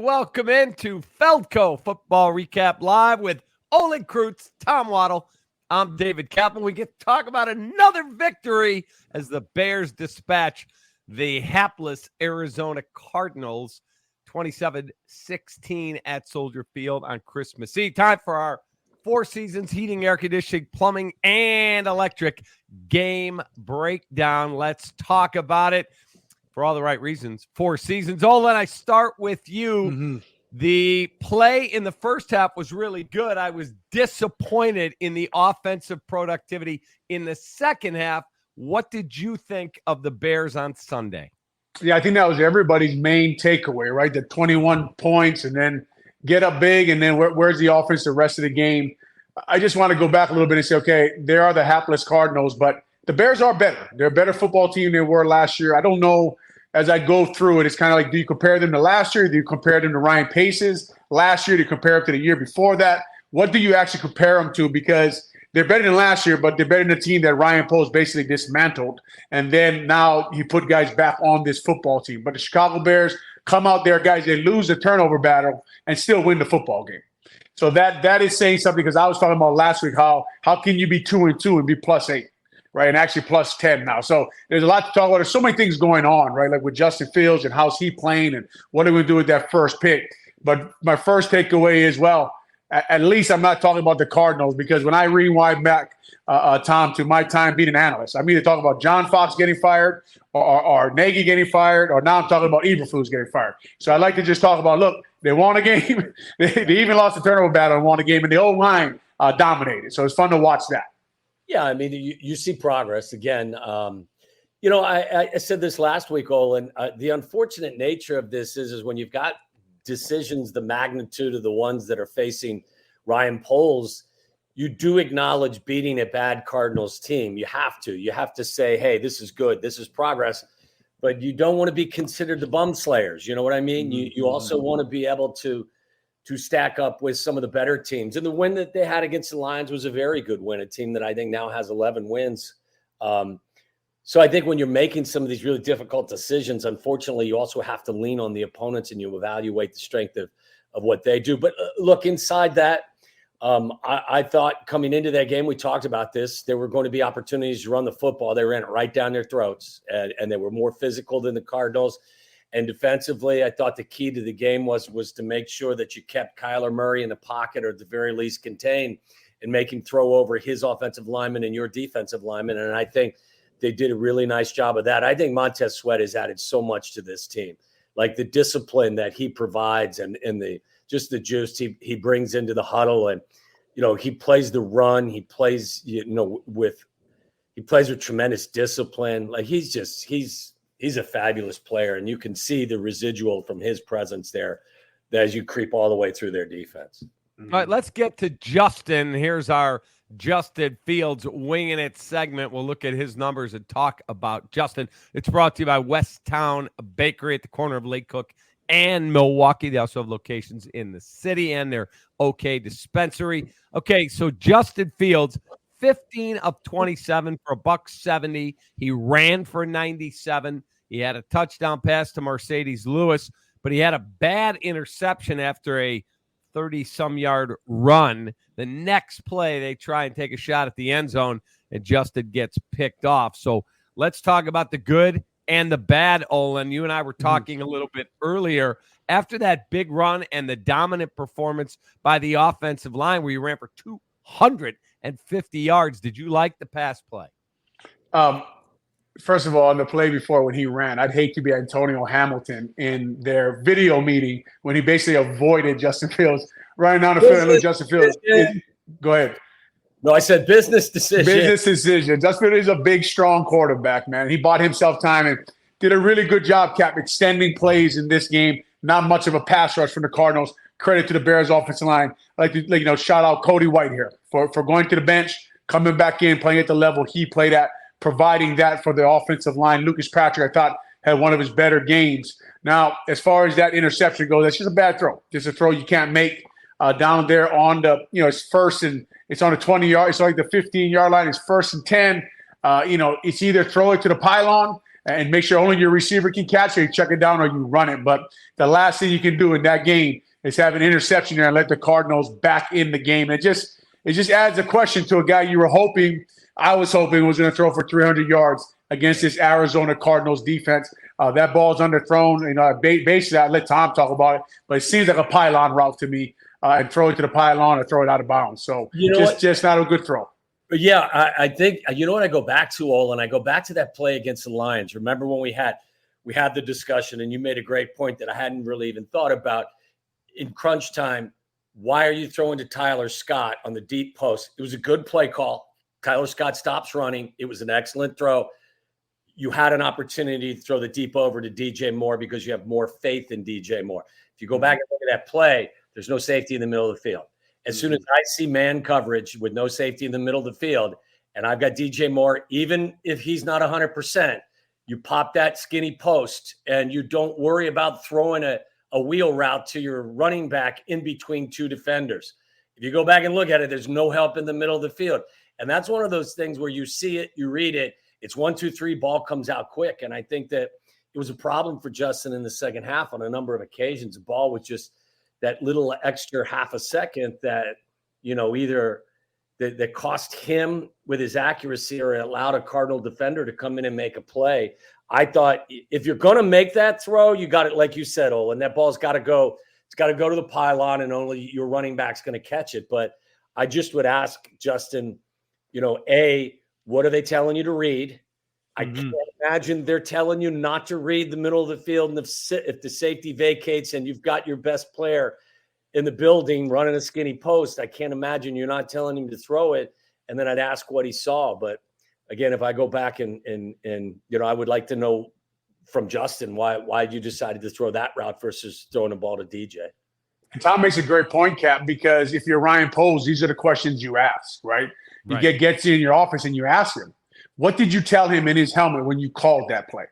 welcome into Feldco Football Recap Live with Olin, Kreutz, Tom Waddle. I'm David Kaplan. We get to talk about another victory as the Bears dispatch the hapless Arizona Cardinals 27-16 at Soldier Field on Christmas Eve. Time for our Four Seasons Heating, Air Conditioning, Plumbing, and Electric game breakdown. Let's talk about it for all the right reasons. Four Seasons. Olin, I start with you. The play in the first half was really good. I was disappointed in the offensive productivity in the second half. What did you think of the Bears on Sunday? Yeah, I think that was everybody's main takeaway, right? The 21 points and then get up big, and then where's the offense the rest of the game? I just want to go back a little bit and say, okay, they are the hapless Cardinals, but the Bears are better. They're a better football team than they were last year. I don't know, as I go through it, it's kind of like, do you compare them to last year? Do you compare them to Ryan Pace's last year? Do you compare them to the year before that? What do you actually compare them to? Because they're better than last year, but they're better than the team that Ryan Poles basically dismantled. And then now you put guys back on this football team. But the Chicago Bears come out there, guys, they lose the turnover battle and still win the football game. So that is saying something, because I was talking about last week how can you be 2-2 and be +8, right? And actually +10 now. So there's a lot to talk about. There's so many things going on, right? Like with Justin Fields and how's he playing and what are we going to do with that first pick. But my first takeaway is, well, at least I'm not talking about the Cardinals, because when I rewind back, Tom, to my time being an analyst, I'm either talking about John Fox getting fired or Nagy getting fired, or now I'm talking about Eberflus getting fired. So I like to just talk about, look, they won a game. they even lost the turnover battle and won a game, and the O-line dominated. So it's fun to watch that. Yeah, I mean, you see progress. Again, I said this last week, Olin. The unfortunate nature of this is when you've got decisions the magnitude of the ones that are facing Ryan Poles, you do acknowledge beating a bad Cardinals team. You have to say, hey, this is good, this is progress, but you don't want to be considered the bum slayers. You know what I mean? You also want to be able to stack up with some of the better teams. And the win that they had against the Lions was a very good win, a team that I think now has 11 wins. So I think when you're making some of these really difficult decisions, unfortunately, you also have to lean on the opponents and you evaluate the strength of what they do. But look, inside that, I thought coming into that game, we talked about this, there were going to be opportunities to run the football. They ran it right down their throats, and they were more physical than the Cardinals. And defensively, I thought the key to the game was to make sure that you kept Kyler Murray in the pocket, or at the very least contained, and make him throw over his offensive lineman and your defensive lineman. And I think they did a really nice job of that. I think Montez Sweat has added so much to this team, like the discipline that he provides and the juice he brings into the huddle. And, he plays the run. He plays, with tremendous discipline. Like he's a fabulous player. And you can see the residual from his presence there as you creep all the way through their defense. All right, let's get to Justin. Here's our Justin Fields winging it segment. We'll look at his numbers and talk about Justin. It's brought to you by Westtown Bakery at the corner of Lake Cook and Milwaukee. They also have locations in the city and their OK Dispensary. Okay, so Justin Fields, 15 of 27 for $170. He ran for 97. He had a touchdown pass to Mercedes Lewis, but he had a bad interception after a 30-some yard run. The next play, they try and take a shot at the end zone, and Justin gets picked off. So let's talk about the good and the bad, Olin. You and I were talking a little bit earlier. After that big run and the dominant performance by the offensive line where you ran for 250 yards, did you like the pass play? First of all, on the play before when he ran, I'd hate to be Antonio Hamilton in their video meeting when he basically avoided Justin Fields running down the field. And Justin Fields, go ahead. No, I said business decision. Business decision. Justin Fields is a big, strong quarterback, man. He bought himself time and did a really good job, Cap, extending plays in this game. Not much of a pass rush from the Cardinals. Credit to the Bears offensive line. I'd like to, shout out Cody White here for going to the bench, coming back in, playing at the level he played at, providing that for the offensive line. Lucas Patrick, I thought, had one of his better games. Now, as far as that interception goes, that's just a bad throw. Just a throw you can't make down there on the, it's first and it's on the 20-yard. It's like the 15-yard line. It's 1st and 10. It's either throw it to the pylon and make sure only your receiver can catch it, you check it down, or you run it. But the last thing you can do in that game is have an interception there and let the Cardinals back in the game. It just adds a question to a guy I was hoping was going to throw for 300 yards against this Arizona Cardinals defense. That ball's underthrown. Basically, I let Tom talk about it, but it seems like a pylon route to me, and throw it to the pylon or throw it out of bounds. So just not a good throw. But yeah, I think, you know what I go back to, Olin? I go back to that play against the Lions. Remember when we had the discussion, and you made a great point that I hadn't really even thought about. In crunch time, why are you throwing to Tyler Scott on the deep post? It was a good play call. Tyler Scott stops running. It was an excellent throw. You had an opportunity to throw the deep over to DJ Moore because you have more faith in DJ Moore. If you go back and look at that play, there's no safety in the middle of the field. As soon as I see man coverage with no safety in the middle of the field, and I've got DJ Moore, even if he's not 100%, you pop that skinny post, and you don't worry about throwing a wheel route to your running back in between two defenders. If you go back and look at it, there's no help in the middle of the field. And that's one of those things where you see it, you read it, it's 1, 2, 3, ball comes out quick. And I think that it was a problem for Justin in the second half on a number of occasions. The ball was just that little extra half a second that, either that cost him with his accuracy or allowed a Cardinal defender to come in and make a play. I thought if you're going to make that throw, you got it, like you said, Olin, that ball's got to go. It's got to go to the pylon, and only your running back's going to catch it. But I just would ask Justin, what are they telling you to read? I can't imagine they're telling you not to read the middle of the field. And if the safety vacates and you've got your best player in the building running a skinny post, I can't imagine you're not telling him to throw it. And then I'd ask what he saw. But again, if I go back and I would like to know from Justin why you decided to throw that route versus throwing the ball to DJ. And Tom makes a great point, Cap, because if you're Ryan Poles, these are the questions you ask, right? You gets in your office and you ask him, what did you tell him in his helmet when you called that play?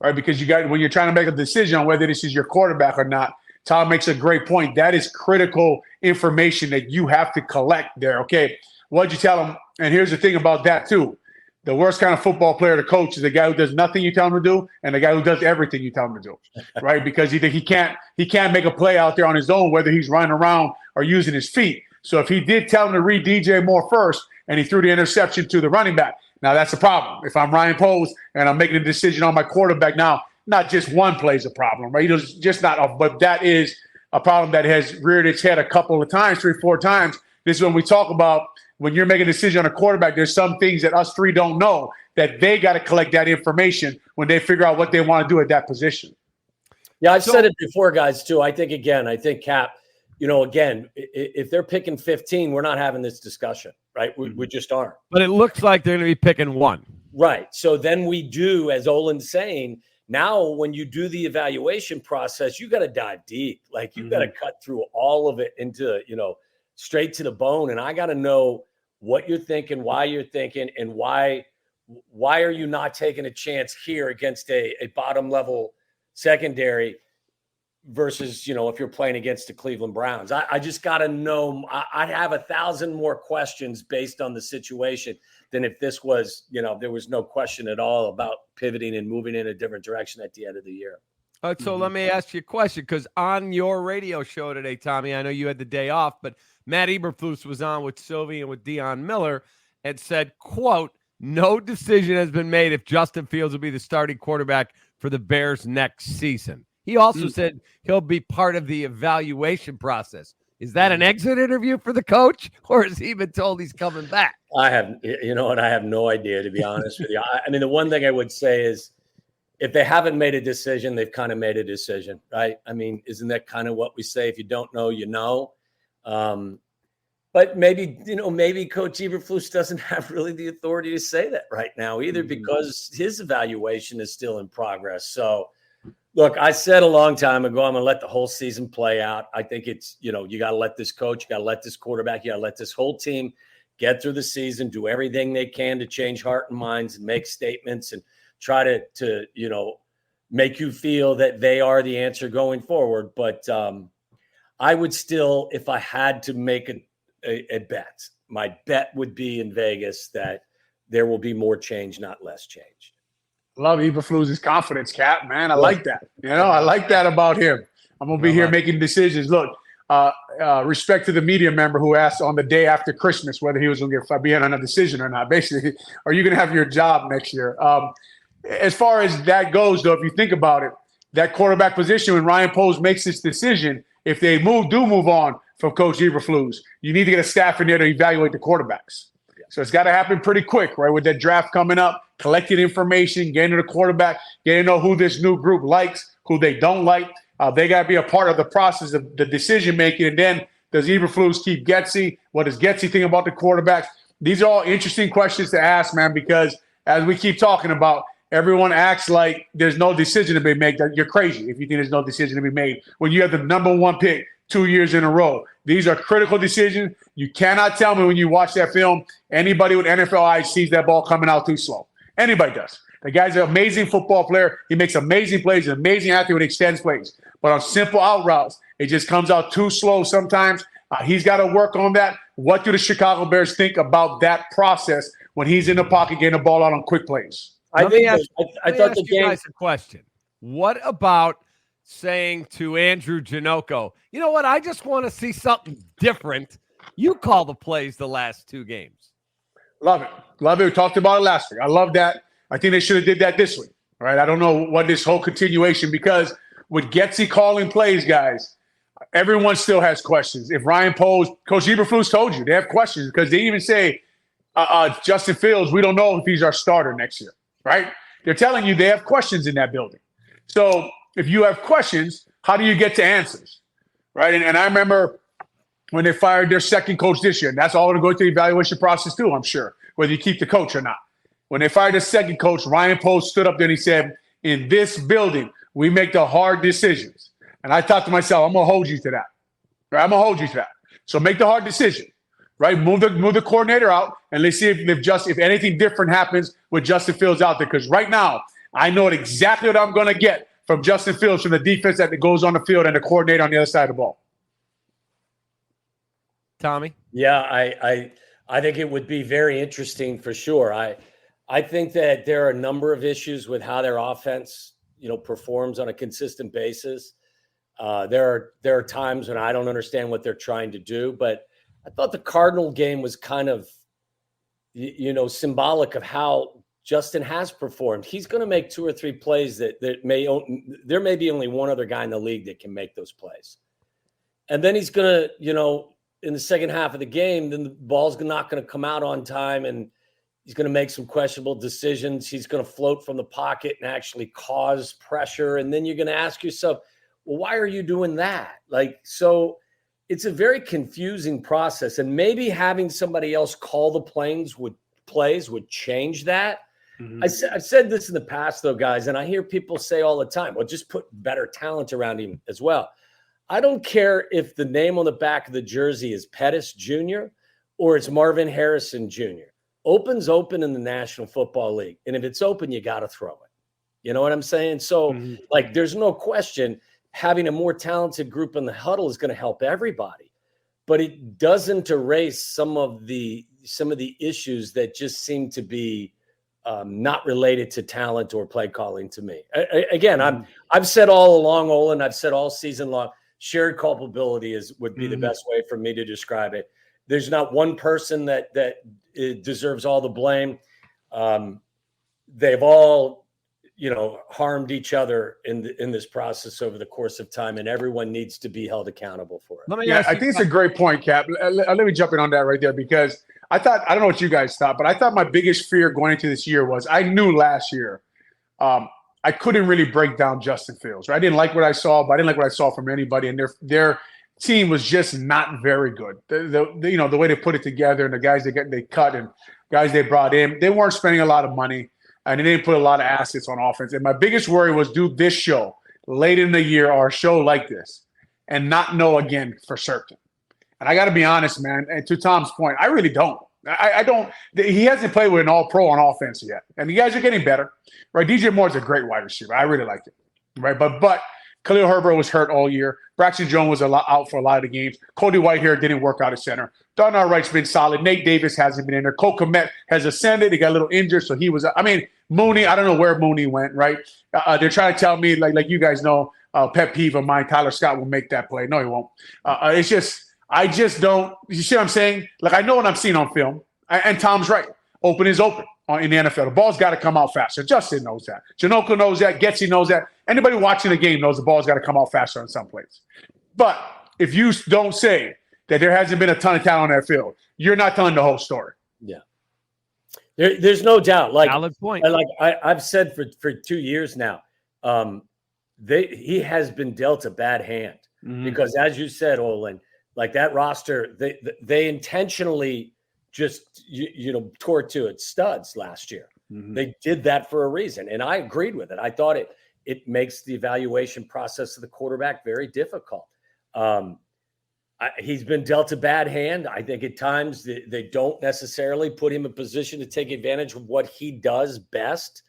Right? Because when you're trying to make a decision on whether this is your quarterback or not, Tom makes a great point. That is critical information that you have to collect there. Okay, what'd you tell him? And here's the thing about that too. The worst kind of football player to coach is the guy who does nothing you tell him to do, and the guy who does everything you tell him to do, right? Because he can't make a play out there on his own, whether he's running around or using his feet. So if he did tell him to read DJ Moore first, and he threw the interception to the running back, now that's a problem. If I'm Ryan Poles and I'm making a decision on my quarterback now, not just one play is a problem, right? But that is a problem that has reared its head a couple of times, 3, 4 times. This is when we talk about when you're making a decision on a quarterback, there's some things that us three don't know that they got to collect that information when they figure out what they want to do at that position. Yeah, I've said it before, guys, too. I think, Cap, again, if they're picking 15, we're not having this discussion, right? We just aren't. But it looks like they're going to be picking 1. Right. So then we do, as Olin's saying, now when you do the evaluation process, you got to dive deep. Like you got to cut through all of it into, straight to the bone. And I got to know what you're thinking, why you're thinking, and why are you not taking a chance here against a bottom level secondary versus, if you're playing against the Cleveland Browns. I just got to know. I'd have 1,000 more questions based on the situation than if this was, there was no question at all about pivoting and moving in a different direction at the end of the year. So let me ask you a question, because on your radio show today, Tommy, I know you had the day off, but Matt Eberflus was on with Sylvie and with Deion Miller and said, quote, no decision has been made if Justin Fields will be the starting quarterback for the Bears next season. He also said he'll be part of the evaluation process. Is that an exit interview for the coach, or has he been told he's coming back? I have no idea, to be honest with you. I mean, the one thing I would say is if they haven't made a decision, they've kind of made a decision, right? I mean, isn't that kind of what we say? If you don't know, you know. But maybe Coach Eberflus doesn't have really the authority to say that right now either, because his evaluation is still in progress. So, look, I said a long time ago, I'm going to let the whole season play out. I think it's, you got to let this coach, you got to let this quarterback, you got to let this whole team get through the season, do everything they can to change heart and minds and make statements and try to make you feel that they are the answer going forward. But I would still, if I had to make a bet, my bet would be in Vegas that there will be more change, not less change. Love Eberflus' confidence, Cap, man. I like that. I like that about him. I'm going to be here making decisions. Look, respect to the media member who asked on the day after Christmas whether he was going to be on a decision or not. Basically, are you going to have your job next year? As far as that goes, though, if you think about it, that quarterback position, when Ryan Poles makes this decision, if they do move on from Coach Eberflus, you need to get a staff in there to evaluate the quarterbacks. So it's got to happen pretty quick, right? With that draft coming up, collecting information, getting to the quarterback, getting to know who this new group likes, who they don't like. They got to be a part of the process of the decision-making. And then does Eberflus keep Getsy? What does Getsy think about the quarterbacks? These are all interesting questions to ask, man, because as we keep talking about, everyone acts like there's no decision to be made. You're crazy if you think there's no decision to be made when you have the number one pick 2 years in a row. These are critical decisions. You cannot tell me when you watch that film, anybody with NFL eyes sees that ball coming out too slow. Anybody does. The guy's an amazing football player. He makes amazing plays. He's an amazing athlete with extends plays. But on simple out routes, it just comes out too slow sometimes. He's got to work on that. What do the Chicago Bears think about that process when he's in the pocket getting the ball out on quick plays? I thought the game. Guys a question. What about saying to Andrew Janocko, you know what? I just want to see something different. You call the plays the last two games. Love it. Love it. We talked about it last week. I love that. I think they should have did that this week. Right? I don't know what this whole continuation, because with Getsy calling plays, guys, everyone still has questions. If Ryan Poles, Coach Eberflus told you they have questions, because they even say Justin Fields, we don't know if he's our starter next year. Right? They're telling you they have questions in that building. So if you have questions, how do you get to answers? Right? And I remember when they fired their second coach this year, and that's all going to go through the evaluation process too, I'm sure, whether you keep the coach or not. When they fired the second coach, Ryan Poles stood up there and he said, in this building, we make the hard decisions. And I thought to myself, I'm going to hold you to that. Right? I'm going to hold you to that. So make the hard decision. Right? Move the coordinator out, and let's see if anything different happens with Justin Fields out there. Because right now, I know exactly what I'm going to get from Justin Fields, from the defense that goes on the field and the coordinator on the other side of the ball. Tommy? Yeah, I think it would be very interesting for sure. I think that there are a number of issues with how their offense, performs on a consistent basis. There are times when I don't understand what they're trying to do, but I thought the Cardinal game was kind of, symbolic of how Justin has performed. He's going to make two or three plays that there may be only one other guy in the league that can make those plays. And then he's going to, in the second half of the game, then the ball's not going to come out on time, and he's going to make some questionable decisions. He's going to float from the pocket and actually cause pressure. And then you're going to ask yourself, well, why are you doing that? So it's a very confusing process. And maybe having somebody else call the plays would change that. Mm-hmm. I've said this in the past, though, guys, and I hear people say all the time, well, just put better talent around him as well. I don't care if the name on the back of the jersey is Pettis Jr. or it's Marvin Harrison Jr. Open's open in the National Football League. And if it's open, you got to throw it. You know what I'm saying? So, there's no question having a more talented group in the huddle is going to help everybody. But it doesn't erase some of the issues that just seem to be not related to talent or play calling to me. I've said all along, Olin, I've said all season long, shared culpability would be the best way for me to describe it. There's not one person that deserves all the blame. They've all, harmed each other in this process over the course of time, and everyone needs to be held accountable for it. I think it's a great point, Cap. Let me jump in on that right there, because I don't know what you guys thought, but I thought my biggest fear going into this year was I knew last year I couldn't really break down Justin Fields. Right? I didn't like what I saw, but I didn't like what I saw from anybody, and their team was just not very good. The way they put it together, and the guys they cut and guys they brought in, they weren't spending a lot of money, and they didn't put a lot of assets on offense. And my biggest worry was do this show late in the year or a show like this and not know again for certain. And I got to be honest, man, and to Tom's point, I really don't. I don't. He hasn't played with an all-pro on offense yet, and the guys are getting better. Right? DJ Moore's a great wide receiver. I really like it. Right? But Khalil Herbert was hurt all year. Braxton Jones was out for a lot of the games. Cody Whitehair didn't work out at center. Darnell Wright's been solid. Nate Davis hasn't been in there. Cole Kmet has ascended. He got a little injured, so he was – Mooney, I don't know where Mooney went, right? They're trying to tell me, like you guys know, pet peeve of mine, Tyler Scott will make that play. No, he won't. It's just, I just don't. You see what I'm saying? Like, I know what I'm seeing on film, and Tom's right. Open is open in the NFL. The ball's got to come out faster. Justin knows that. Janoko knows that. Getsy knows that. Anybody watching the game knows the ball's got to come out faster on some plays. But if you don't say that there hasn't been a ton of talent on that field, you're not telling the whole story. Yeah. There's no doubt. Like, valid point. I've said for 2 years now, he has been dealt a bad hand because, as you said, Olin, like that roster, they intentionally just tore to its studs last year. They did that for a reason, and I agreed with it. I thought it makes the evaluation process of the quarterback very difficult. He's been dealt a bad hand. I think at times they don't necessarily put him in a position to take advantage of what he does best.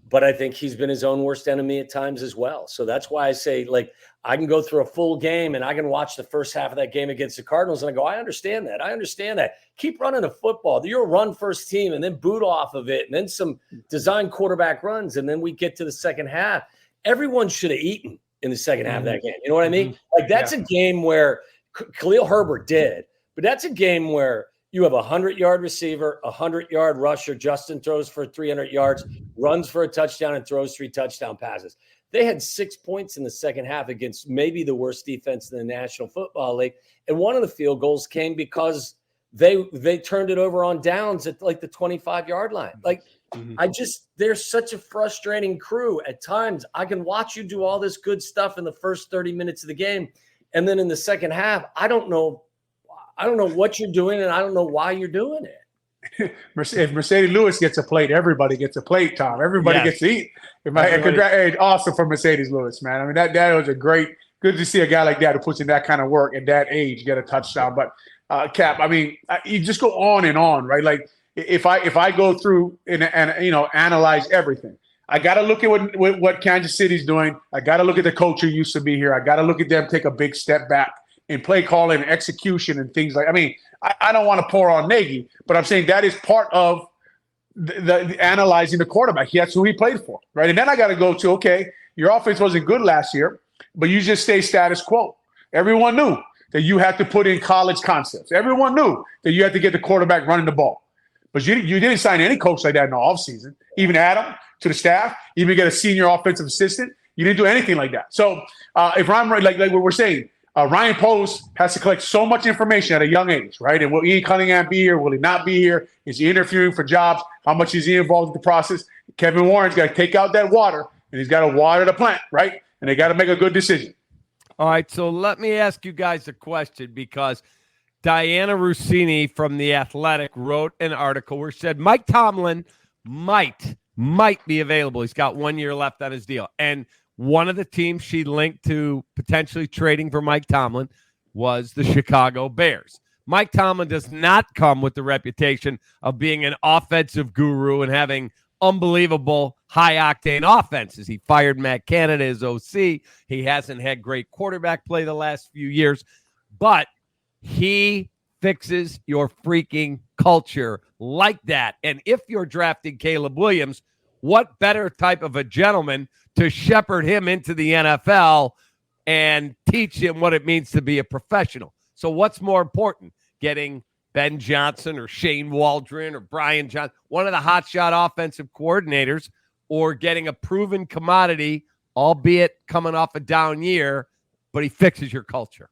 But I think he's been his own worst enemy at times as well. So that's why I say, like, I can go through a full game and I can watch the first half of that game against the Cardinals and I go, I understand that. Keep running the football. You're a run-first team and then boot off of it and then some design quarterback runs. And then we get to the second half. Everyone should have eaten in the second half of that game. You know what I mean? Like, that's a game where Khalil Herbert did. But that's a game where you have a 100-yard receiver, a 100-yard rusher. Justin throws for 300 yards, runs for a touchdown, and throws 3 touchdown passes. They had 6 points in the second half against maybe the worst defense in the National Football League. And one of the field goals came because they turned it over on downs at like the 25-yard line. Like, they're such a frustrating crew. At times, I can watch you do all this good stuff in the first 30 minutes of the game. And then in the second half, I don't know what you're doing, and I don't know why you're doing it. If Mercedes Lewis gets a plate, everybody gets a plate, Tom. Everybody gets to eat. Awesome for Mercedes Lewis, man. I mean, that was good to see a guy like that who puts in that kind of work at that age get a touchdown. But Cap, I mean, you just go on and on, right? Like, if I go through and analyze everything, I got to look at what Kansas City's doing. I got to look at the coach who used to be here. I got to look at them take a big step back in play calling and execution and things like. I mean, I don't want to pour on Nagy, but I'm saying that is part of the analyzing the quarterback. That's who he played for, right? And then I got to go to, okay, your offense wasn't good last year, but you just stay status quo. Everyone knew that you had to put in college concepts. Everyone knew that you had to get the quarterback running the ball. But you didn't sign any coach like that in the offseason. Even Adam to the staff, even get a senior offensive assistant. You didn't do anything like that. So if I'm right, like what we're saying, Ryan Post has to collect so much information at a young age, right? And will Ian Cunningham be here? Will he not be here? Is he interviewing for jobs? How much is he involved in the process? Kevin Warren's got to take out that water, and he's got to water the plant, right? And they got to make a good decision. All right, so let me ask you guys a question, because Diana Rossini from The Athletic wrote an article where she said Mike Tomlin might be available. He's got 1 year left on his deal. And one of the teams she linked to potentially trading for Mike Tomlin was the Chicago Bears. Mike Tomlin does not come with the reputation of being an offensive guru and having unbelievable high-octane offenses. He fired Matt Canada as OC. He hasn't had great quarterback play the last few years, but he fixes your freaking culture like that. And if you're drafting Caleb Williams, what better type of a gentleman to shepherd him into the NFL and teach him what it means to be a professional? So what's more important, getting Ben Johnson or Shane Waldron or Brian Johnson, one of the hotshot offensive coordinators, or getting a proven commodity, albeit coming off a down year, but he fixes your culture?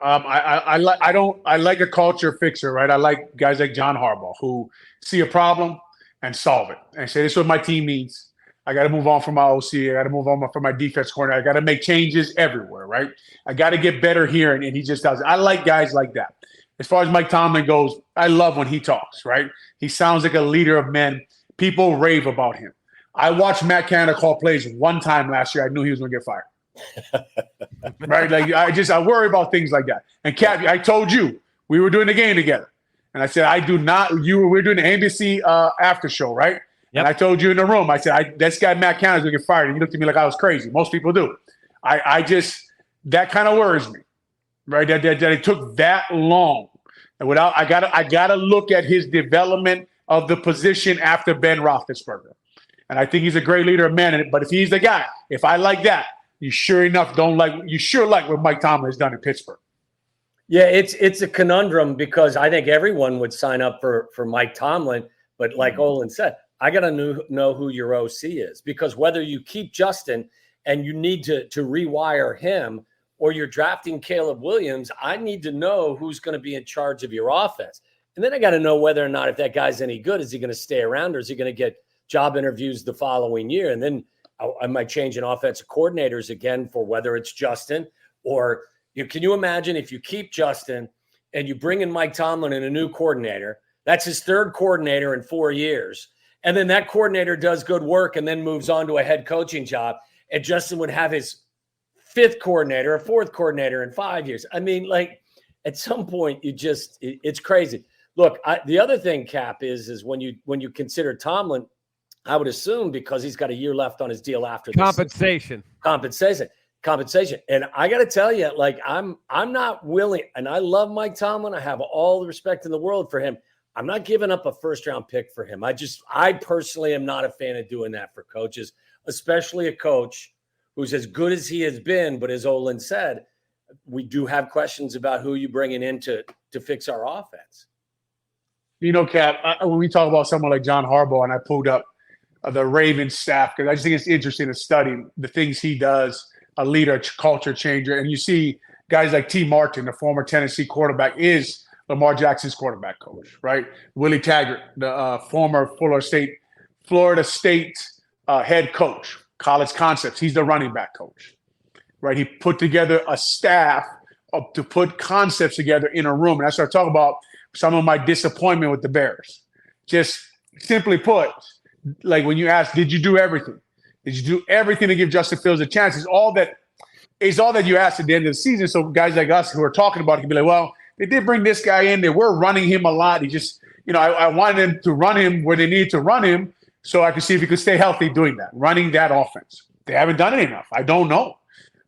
I like a culture fixer, right? I like guys like John Harbaugh who see a problem and solve it and say, this is what my team needs. I got to move on from my OC. I got to move on from my defense corner. I got to make changes everywhere, right? I got to get better here, and he just does it. I like guys like that. As far as Mike Tomlin goes, I love when he talks, right? He sounds like a leader of men. People rave about him. I watched Matt Canada call plays one time last year. I knew he was going to get fired. Right? Like, I worry about things like that. And Cap, I told you, we were doing the game together. And I said, we were doing the NBC after show, right? Yep. And I told you in the room, I said, this guy Matt Canada's going to get fired. And you looked at me like I was crazy. Most people do. That kind of worries me, right? That it took that long. And I gotta look at his development of the position after Ben Roethlisberger. And I think he's a great leader of men. But if he's the guy, if I like that, you sure like what Mike Tomlin has done in Pittsburgh. Yeah, it's a conundrum because I think everyone would sign up for Mike Tomlin. But like Olin said, I got to know who your OC is, because whether you keep Justin and you need to rewire him, or you're drafting Caleb Williams, I need to know who's going to be in charge of your offense. And then I got to know whether or not, if that guy's any good, is he going to stay around, or is he going to get job interviews the following year? And then I might change in offensive coordinators again for whether it's Justin or can you imagine if you keep Justin and you bring in Mike Tomlin and a new coordinator, that's his third coordinator in 4 years. And then that coordinator does good work and then moves on to a head coaching job. And Justin would have his fifth coordinator, a fourth coordinator in 5 years. I mean, like at some point it's crazy. Look, the other thing, Cap, is when you consider Tomlin, I would assume because he's got a year left on his deal after this compensation. And I got to tell you, like I'm not willing, and I love Mike Tomlin. I have all the respect in the world for him. I'm not giving up a first-round pick for him. I personally am not a fan of doing that for coaches, especially a coach who's as good as he has been. But as Olin said, we do have questions about who you bringing in to fix our offense. Cap, when we talk about someone like John Harbaugh, and I pulled up the Ravens staff, because I just think it's interesting to study the things he does, a leader, culture changer. And you see guys like T. Martin, the former Tennessee quarterback, is Lamar Jackson's quarterback coach, right? Willie Taggart, the former Florida State head coach, College Concepts. He's the running back coach, right? He put together a staff to put concepts together in a room. And I started talking about some of my disappointment with the Bears. Just simply put, like when you ask, did you do everything? Did you do everything to give Justin Fields a chance? It's all that you ask at the end of the season. So guys like us who are talking about it can be like, well, they did bring this guy in. They were running him a lot. He just, I wanted them to run him where they needed to run him so I could see if he could stay healthy doing that, running that offense. They haven't done it enough. I don't know,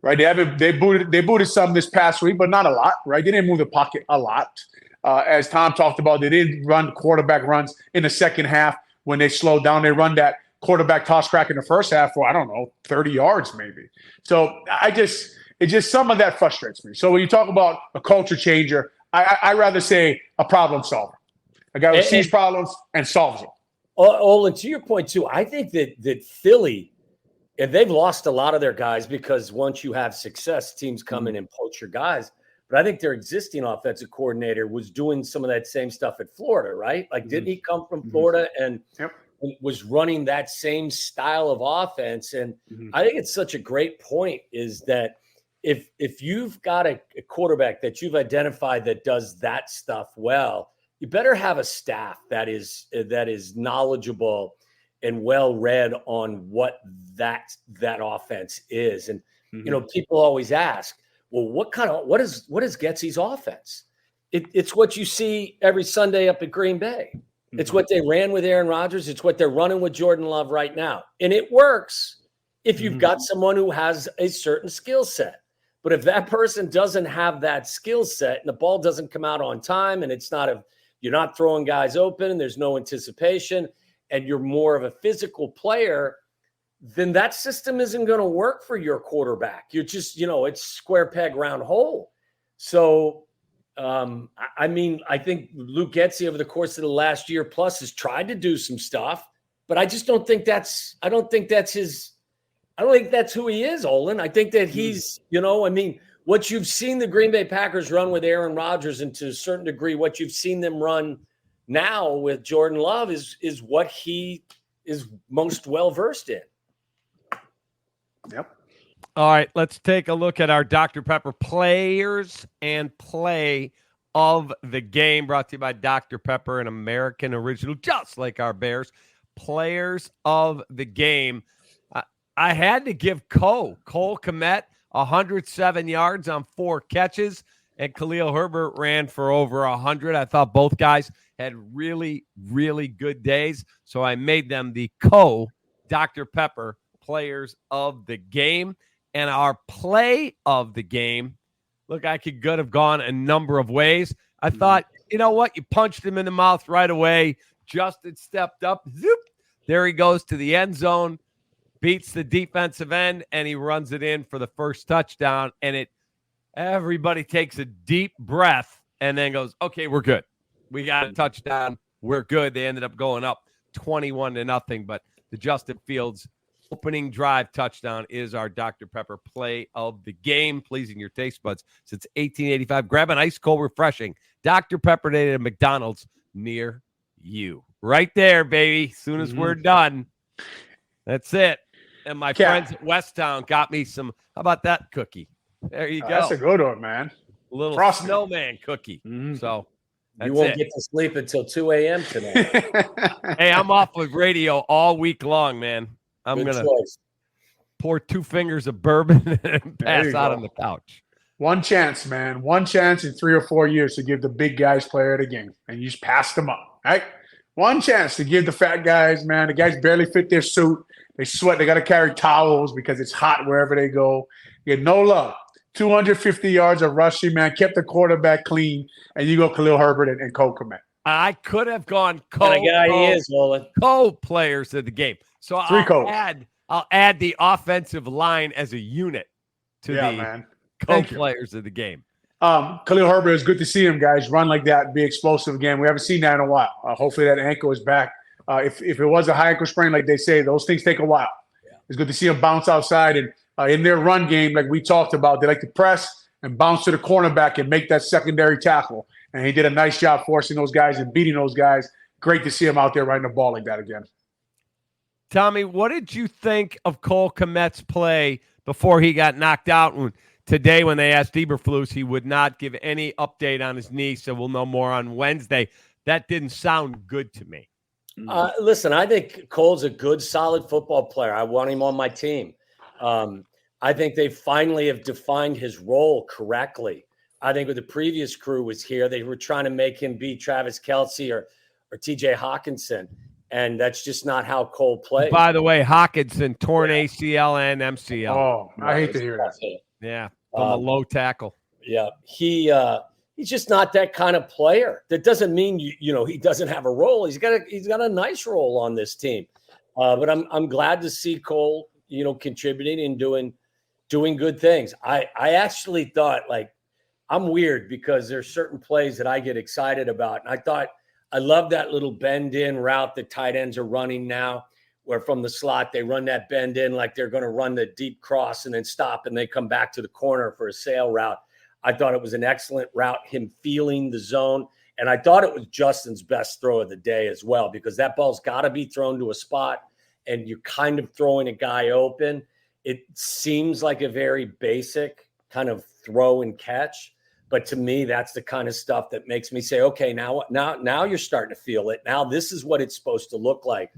right? They booted some this past week, but not a lot, right? They didn't move the pocket a lot. As Tom talked about, they didn't run quarterback runs in the second half when they slowed down. They run that quarterback toss crack in the first half for, 30 yards maybe. So it's just some of that frustrates me. So when you talk about a culture changer, I rather say a problem solver, a guy who sees problems and solves them. Olin, to your point too, I think that Philly, and they've lost a lot of their guys because once you have success, teams come in and poach your guys. But I think their existing offensive coordinator was doing some of that same stuff at Florida, right? Like, didn't he come from Florida and was running that same style of offense? And I think it's such a great point is that if you've got a quarterback that you've identified that does that stuff well, you better have a staff that is knowledgeable and well read on what that offense is. And people always ask, well, what is Getsy's offense? It's what you see every Sunday up at Green Bay. It's what they ran with Aaron Rodgers. It's what they're running with Jordan Love right now. And it works if you've got someone who has a certain skill set. But if that person doesn't have that skill set and the ball doesn't come out on time and you're not throwing guys open and there's no anticipation and you're more of a physical player, then that system isn't going to work for your quarterback. You're just, it's square peg, round hole. So, I think Luke Getsy over the course of the last year plus has tried to do some stuff, but I just don't think that's who he is, Olin. I think that he's, what you've seen the Green Bay Packers run with Aaron Rodgers and to a certain degree, what you've seen them run now with Jordan Love is what he is most well-versed in. Yep. All right, let's take a look at our Dr. Pepper players and play of the game, brought to you by Dr. Pepper, an American original, just like our Bears. Players of the game. I had to give Cole Kmet 107 yards on 4 catches, and Khalil Herbert ran for over 100. I thought both guys had really, really good days, so I made them the Dr. Pepper players of the game. And our play of the game, look, I could have gone a number of ways. I thought, you know what? You punched him in the mouth right away. Justin stepped up. Zoop. There he goes to the end zone, beats the defensive end, and he runs it in for the first touchdown. And everybody takes a deep breath and then goes, okay, we're good. We got a touchdown. We're good. They ended up going up 21-0. But the Justin Fields opening drive touchdown is our Dr. Pepper play of the game, pleasing your taste buds since 1885. Grab an ice cold refreshing Dr. Pepper Day at McDonald's near you. Right there, baby. As soon as we're done, that's it. And my friends at Westtown got me some. How about that cookie? There you go. That's a good one, man. A little Frosted snowman cookie. So you won't get to sleep until 2 a.m. tonight. Hey, I'm off with radio all week long, man. I'm going to pour 2 fingers of bourbon and pass out on the couch. One chance, man. One chance in 3 or 4 years to give the big guys player of the game. And you just pass them up, right? One chance to give the fat guys, man. The guys barely fit their suit. They sweat. They got to carry towels because it's hot wherever they go. You get no love. 250 yards of rushing, man. Kept the quarterback clean. And you go Khalil Herbert and Cole Kmet. I could have gone co-players of the game. So I'll add the offensive line as a unit to the co-players of the game. Khalil Herbert, it's good to see him, guys, run like that and be explosive again. We haven't seen that in a while. Hopefully that ankle is back. If it was a high ankle sprain, like they say, those things take a while. Yeah. It's good to see him bounce outside. And in their run game, like we talked about, they like to press and bounce to the cornerback and make that secondary tackle. And he did a nice job forcing those guys and beating those guys. Great to see him out there running the ball like that again. Tommy, what did you think of Cole Kmet's play before he got knocked out? Today, when they asked Eberflus, he would not give any update on his knee, so we'll know more on Wednesday. That didn't sound good to me. Listen, I think Cole's a good, solid football player. I want him on my team. I think they finally have defined his role correctly. I think when the previous crew was here, they were trying to make him be Travis Kelce or TJ Hawkinson. And that's just not how Cole plays. By the way, Hawkinson torn ACL and MCL. Oh, I hate to hear that. Yeah, from a low tackle. Yeah, he's just not that kind of player. That doesn't mean he doesn't have a role. He's got a nice role on this team. But I'm glad to see Cole, contributing and doing good things. I actually thought, like, I'm weird because there's certain plays that I get excited about, and I love that little bend in route that tight ends are running now, where from the slot they run that bend in like they're going to run the deep cross and then stop and they come back to the corner for a sail route. I thought it was an excellent route, him feeling the zone. And I thought it was Justin's best throw of the day as well, because that ball's got to be thrown to a spot and you're kind of throwing a guy open. It seems like a very basic kind of throw and catch. But to me, that's the kind of stuff that makes me say, okay, now you're starting to feel it. Now this is what it's supposed to look like.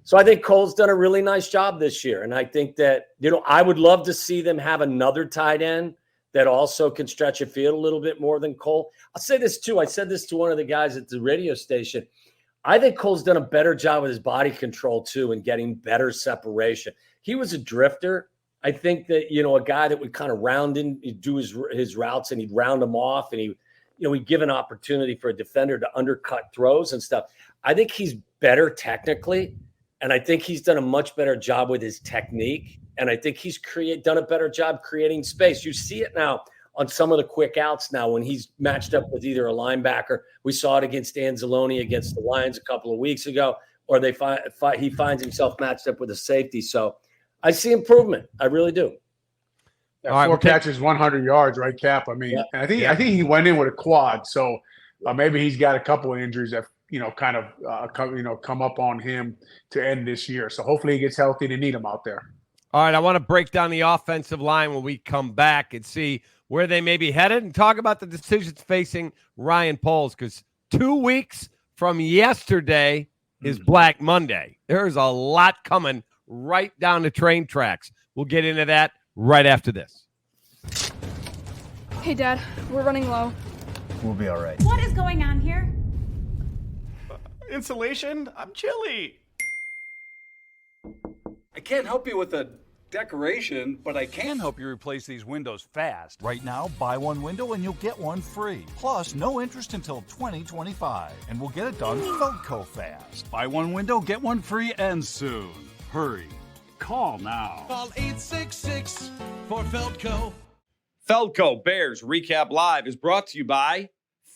So I think Cole's done a really nice job this year. And I think that, I would love to see them have another tight end that also can stretch a field a little bit more than Cole. I'll say this too. I said this to one of the guys at the radio station. I think Cole's done a better job with his body control too and getting better separation. He was a drifter. I think that, a guy that would kind of round in, he'd do his routes and he'd round them off and he'd give an opportunity for a defender to undercut throws and stuff. I think he's better technically, and I think he's done a much better job with his technique, and I think he's done a better job creating space. You see it now on some of the quick outs now when he's matched up with either a linebacker. We saw it against Anzalone against the Lions a couple of weeks ago, or he finds himself matched up with a safety. So I see improvement. I really do. Yeah, 4 catches, 100 yards, right, Cap? I mean, yeah. And I think he went in with a quad, so maybe he's got a couple of injuries that come up on him to end this year. So hopefully he gets healthy. They need him out there. All right, I want to break down the offensive line when we come back and see where they may be headed and talk about the decisions facing Ryan Poles, because 2 weeks from yesterday is Black Monday. There's a lot coming right down the train tracks. We'll get into that right after this. Hey, Dad, we're running low. We'll be all right. What is going on here? Insulation? I'm chilly. I can't help you with a decoration, but I can help you replace these windows fast. Right now, buy one window and you'll get one free. Plus, no interest until 2025. And we'll get it done Feldco fast. Buy one window, get one free, and soon. Hurry. Call now. Call 866 for Feldco. Feldco Bears Recap Live is brought to you by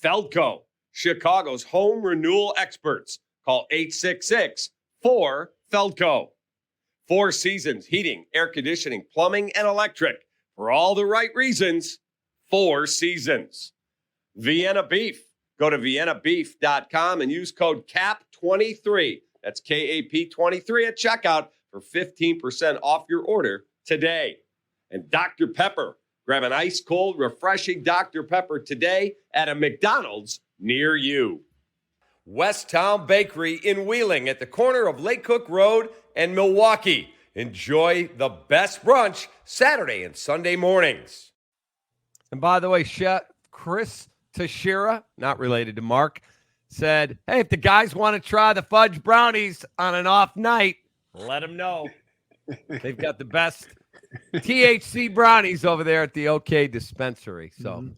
Feldco, Chicago's home renewal experts. Call 866-4FELDCO. Four Seasons Heating, Air Conditioning, Plumbing, and Electric. For all the right reasons, Four Seasons. Vienna Beef. Go to viennabeef.com and use code CAP23. That's KAP23 at checkout for 15% off your order today. And Dr. Pepper. Grab an ice-cold, refreshing Dr. Pepper today at a McDonald's near you. Westtown Bakery in Wheeling at the corner of Lake Cook Road and Milwaukee. Enjoy the best brunch Saturday and Sunday mornings. And by the way, Chef Chris Teixeira, not related to Mark, said, hey, if the guys want to try the fudge brownies on an off night, let them know. They've got the best THC brownies over there at the OK Dispensary. So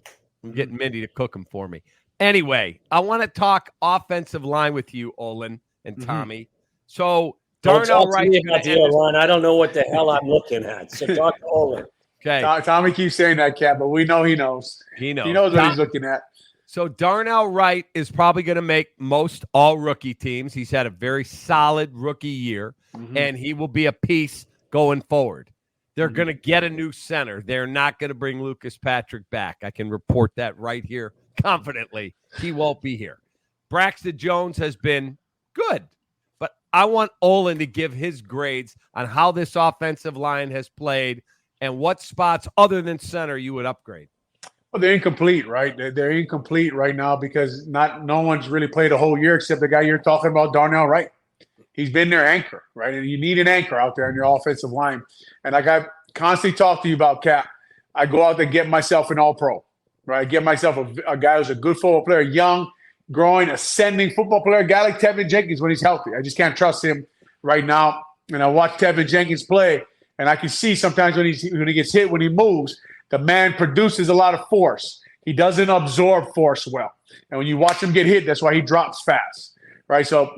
I'm getting Mindy to cook them for me. Anyway, I want to talk offensive line with you, Olin and Tommy. So Darnell Wright. I don't know what the hell I'm looking at. So talk to Olin. Okay. Tommy keeps saying that, Cap, but we know he knows. He knows. He knows what he's looking at. So Darnell Wright is probably going to make most all-rookie teams. He's had a very solid rookie year, and he will be a piece going forward. They're going to get a new center. They're not going to bring Lucas Patrick back. I can report that right here confidently. He won't be here. Braxton Jones has been good, but I want Olin to give his grades on how this offensive line has played and what spots other than center you would upgrade. Well, they're incomplete, right? They're incomplete right now because no one's really played a whole year except the guy you're talking about, Darnell Wright. He's been their anchor, right? And you need an anchor out there in your offensive line. And like I constantly talk to you about, Cap, I go out there and get myself an all-pro, right? I get myself a guy who's a good football player, young, growing, ascending football player, a guy like Tevin Jenkins when he's healthy. I just can't trust him right now. And I watch Tevin Jenkins play, and I can see sometimes when he gets hit, when he moves, the man produces a lot of force. He doesn't absorb force well. And when you watch him get hit, that's why he drops fast, right? So,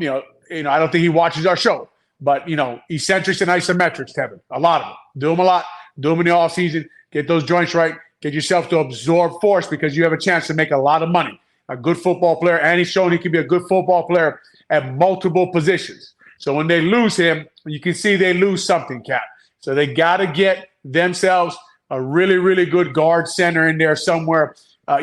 I don't think he watches our show. But, eccentrics and isometrics, Tevin, a lot of them. Do them a lot. Do them in the offseason. Get those joints right. Get yourself to absorb force because you have a chance to make a lot of money. A good football player, and he's shown he can be a good football player at multiple positions. So when they lose him, you can see they lose something, Cap. So they got to get themselves a really, really good guard center in there somewhere. I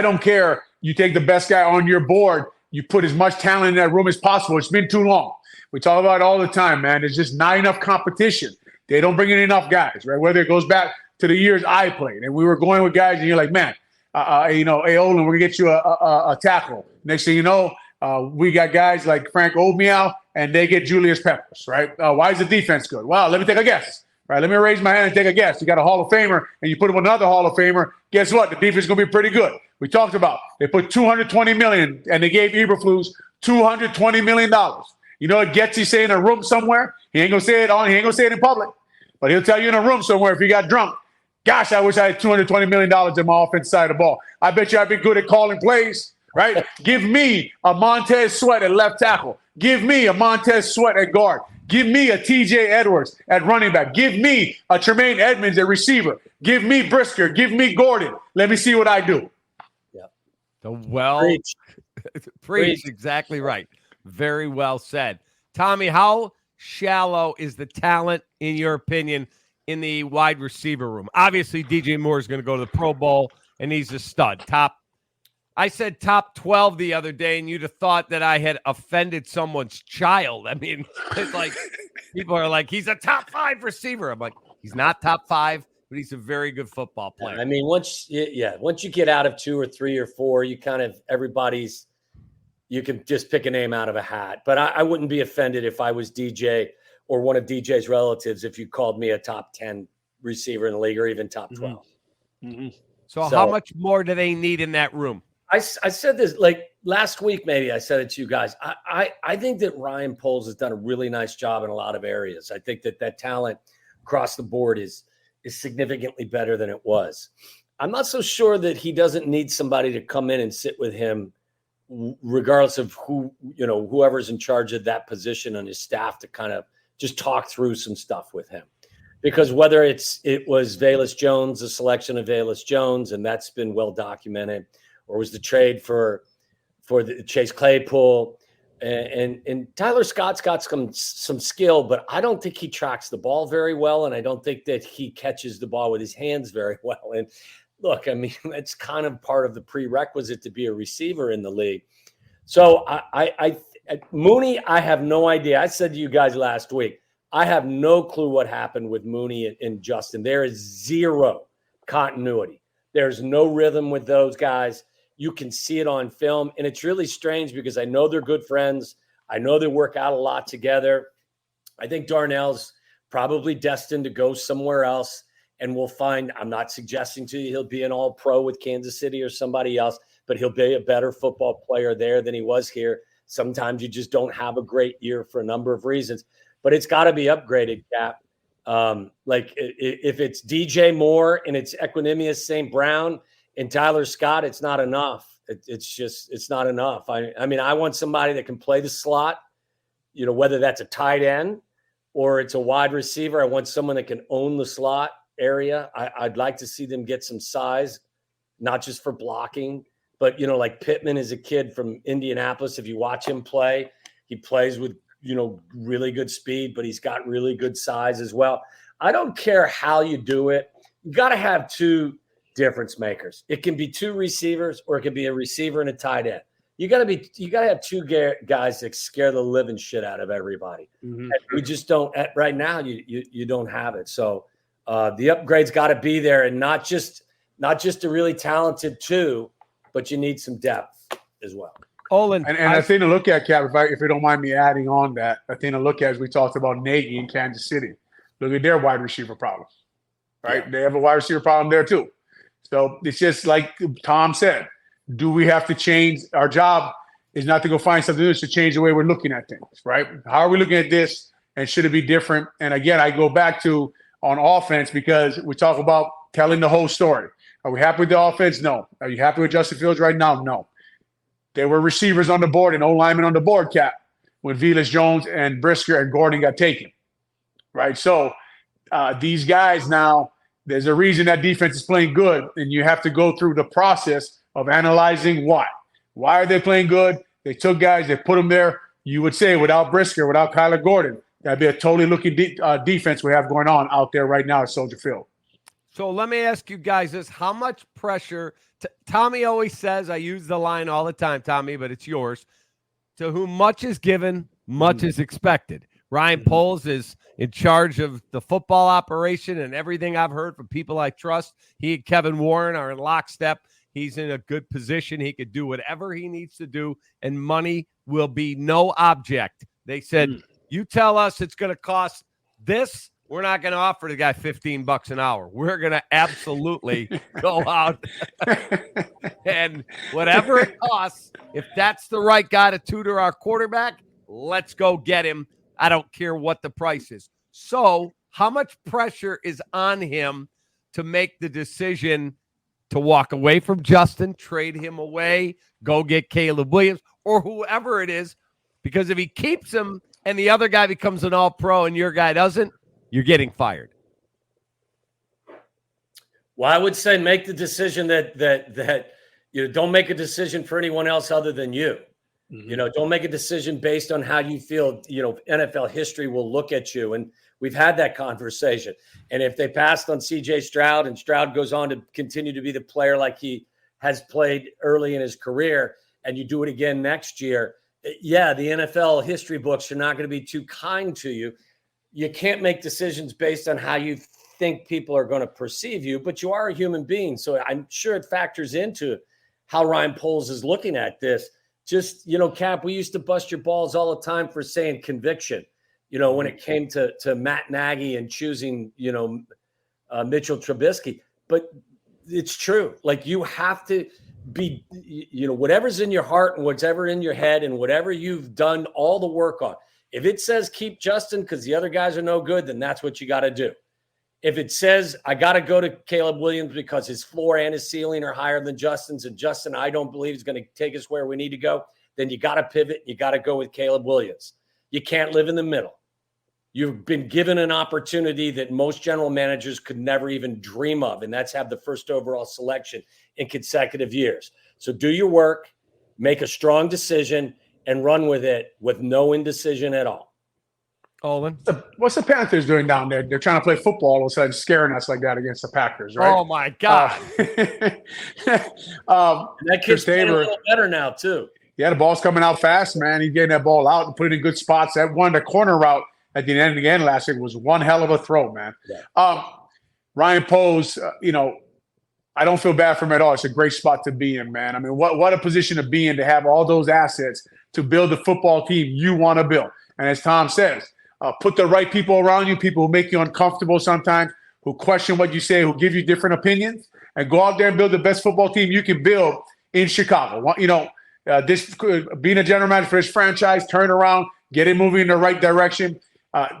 don't care. You take the best guy on your board. You put as much talent in that room as possible. It's been too long. We talk about it all the time, man. There's just not enough competition. They don't bring in enough guys, right? Whether it goes back to the years I played, and we were going with guys, and you're like, man, hey, Olin, we're going to get you a tackle. Next thing you know, we got guys like Frank Oldmeow, and they get Julius Peppers, right? Why is the defense good? Well, let me take a guess. Right, let me raise my hand and take a guess. You got a Hall of Famer, and you put him with another Hall of Famer. Guess what? The defense is going to be pretty good. We talked about they put $220 million, and they gave Eberflus $220 million. You know what Getsy's saying in a room somewhere? He ain't gonna say it in public, but he'll tell you in a room somewhere if he got drunk. Gosh, I wish I had $220 million in my offensive side of the ball. I bet you I'd be good at calling plays. Right? Give me a Montez Sweat at left tackle. Give me a Montez Sweat at guard. Give me a TJ Edwards at running back. Give me a Tremaine Edmonds at receiver. Give me Brisker. Give me Gordon. Let me see what I do. Yeah. Preach. Exactly right. Very well said. Tommy, how shallow is the talent, in your opinion, in the wide receiver room? Obviously, DJ Moore is going to go to the Pro Bowl, and he's a stud. I said top 12 the other day, and you'd have thought that I had offended someone's child. I mean, it's like people are like, he's a top 5 receiver. I'm like, he's not top 5, but he's a very good football player. I mean, once you get out of 2 or 3 or 4, you kind of you can just pick a name out of a hat. But I wouldn't be offended if I was DJ or one of DJ's relatives if you called me a top 10 receiver in the league or even top 12. Mm-hmm. So how much more do they need in that room? I said this, like, last week, maybe I said it to you guys. I think that Ryan Poles has done a really nice job in a lot of areas. I think that talent across the board is significantly better than it was. I'm not so sure that he doesn't need somebody to come in and sit with him, regardless of whoever's in charge of that position on his staff, to kind of just talk through some stuff with him. Because whether it was Velus Jones, the selection of Velus Jones, and that's been well documented, or was the trade for the Chase Claypool, and Tyler Scott's got some skill, but I don't think he tracks the ball very well, and I don't think that he catches the ball with his hands very well. And look, I mean, it's kind of part of the prerequisite to be a receiver in the league. So Mooney, I have no idea. I said to you guys last week, I have no clue what happened with Mooney and Justin. There is zero continuity. There's no rhythm with those guys. You can see it on film, and it's really strange because I know they're good friends. I know they work out a lot together. I think Darnell's probably destined to go somewhere else, and we'll find. I'm not suggesting to you he'll be an all-pro with Kansas City or somebody else, but he'll be a better football player there than he was here. Sometimes you just don't have a great year for a number of reasons, but it's got to be upgraded, Cap. Like if it's DJ Moore and it's Equanimous St. Brown and Tyler Scott, it's not enough. It's not enough. I mean, I want somebody that can play the slot, whether that's a tight end or it's a wide receiver. I want someone that can own the slot area. I'd like to see them get some size, not just for blocking, but, like Pittman is a kid from Indianapolis. If you watch him play, he plays with, really good speed, but he's got really good size as well. I don't care how you do it. You got to have two difference makers. It can be two receivers, or it can be a receiver and a tight end. You got to have two guys that scare the living shit out of everybody. Mm-hmm. We just don't right now. You don't have it. So the upgrade's got to be there, and not just a really talented two, but you need some depth as well. Olin, and I think to look at, Cap, if you don't mind me adding on that, I think to look at, as we talked about Nagy in Kansas City, look at their wide receiver problem, right? Yeah. They have a wide receiver problem there too. So it's just like Tom said, do we have to change? Our job is not to go find something else to change the way we're looking at things, right? How are we looking at this, and should it be different? And again, I go back to on offense, because we talk about telling the whole story. Are we happy with the offense? No. Are you happy with Justin Fields right now? No. There were receivers on the board and O-linemen on the board, Cap, when Velus Jones and Brisker and Gordon got taken, right? So these guys now, there's a reason that defense is playing good, and you have to go through the process of analyzing why. Why are they playing good? They took guys, they put them there. You would say without Brisker, without Kyler Gordon, that'd be a totally looking defense we have going on out there right now at Soldier Field. So let me ask you guys this. How much pressure Tommy always says, I use the line all the time, Tommy, but it's yours. To whom much is given, much is expected. Ryan Poles is in charge of the football operation, and everything I've heard from people I trust, he and Kevin Warren are in lockstep. He's in a good position. He could do whatever he needs to do, and money will be no object. They said, you tell us it's going to cost this, we're not going to offer the guy $15 an hour. We're going to absolutely go out and whatever it costs, if that's the right guy to tutor our quarterback, let's go get him. I don't care what the price is. So how much pressure is on him to make the decision to walk away from Justin, trade him away, go get Caleb Williams, or whoever it is? Because if he keeps him and the other guy becomes an all-pro and your guy doesn't, you're getting fired. Well, I would say make the decision that don't make a decision for anyone else other than you. Mm-hmm. Don't make a decision based on how you feel, NFL history will look at you. And we've had that conversation. And if they passed on CJ Stroud and Stroud goes on to continue to be the player like he has played early in his career, and you do it again next year, yeah, the NFL history books are not going to be too kind to you. You can't make decisions based on how you think people are going to perceive you, but you are a human being. So I'm sure it factors into how Ryan Poles is looking at this. Just, Cap, we used to bust your balls all the time for saying conviction, when it came to Matt Nagy and choosing, Mitchell Trubisky. But it's true. Like, you have to whatever's in your heart and whatever in your head and whatever you've done all the work on. If it says keep Justin because the other guys are no good, then that's what you got to do. If it says I got to go to Caleb Williams because his floor and his ceiling are higher than Justin's, and Justin I don't believe is going to take us where we need to go, then you got to pivot. You got to go with Caleb Williams. You can't live in the middle. You've been given an opportunity that most general managers could never even dream of, and that's have the first overall selection in consecutive years. So do your work, make a strong decision, and run with it with no indecision at all. Olin? What's the Panthers doing down there? They're trying to play football all of a sudden, scaring us like that against the Packers, right? Oh, my God. That kid's playing a little better now, too. Yeah, the ball's coming out fast, man. He's getting that ball out and putting it in good spots. That one, the corner route at the end of the game last week was one hell of a throw, man. Yeah. Ryan Poles, I don't feel bad for him at all. It's a great spot to be in, man. I mean, what a position to be in to have all those assets to build the football team you want to build. And as Tom says, put the right people around you, people who make you uncomfortable sometimes, who question what you say, who give you different opinions, and go out there and build the best football team you can build in Chicago. This being a general manager for this franchise, turn around, get it moving in the right direction.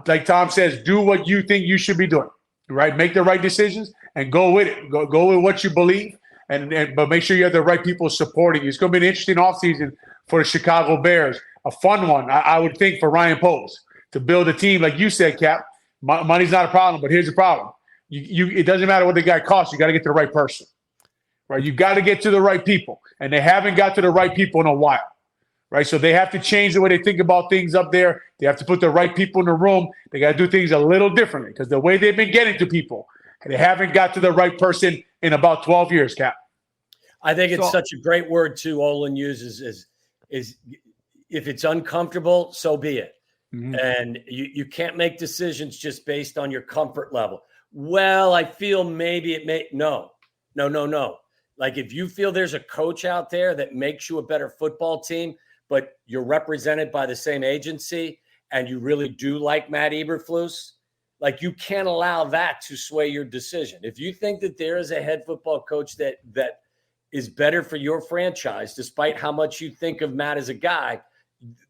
Like Tom says, do what you think you should be doing, right? Make the right decisions and go with it. Go with what you believe, but make sure you have the right people supporting you. It's going to be an interesting offseason for the Chicago Bears, a fun one, I would think, for Ryan Poles to build a team. Like you said, Cap, money's not a problem, but here's the problem. It doesn't matter what the guy costs. You got to get to the right person, right? You got to get to the right people, and they haven't got to the right people in a while. Right, so they have to change the way they think about things up there. They have to put the right people in the room. They got to do things a little differently because the way they've been getting to people, they haven't got to the right person in about 12 years, Cap. I think it's such a great word, too, Olin uses is if it's uncomfortable, so be it. Mm-hmm. And you can't make decisions just based on your comfort level. Well, I feel maybe it may – no. Like if you feel there's a coach out there that makes you a better football team – but you're represented by the same agency and you really do like Matt Eberflus, like you can't allow that to sway your decision. If you think that there is a head football coach that is better for your franchise, despite how much you think of Matt as a guy,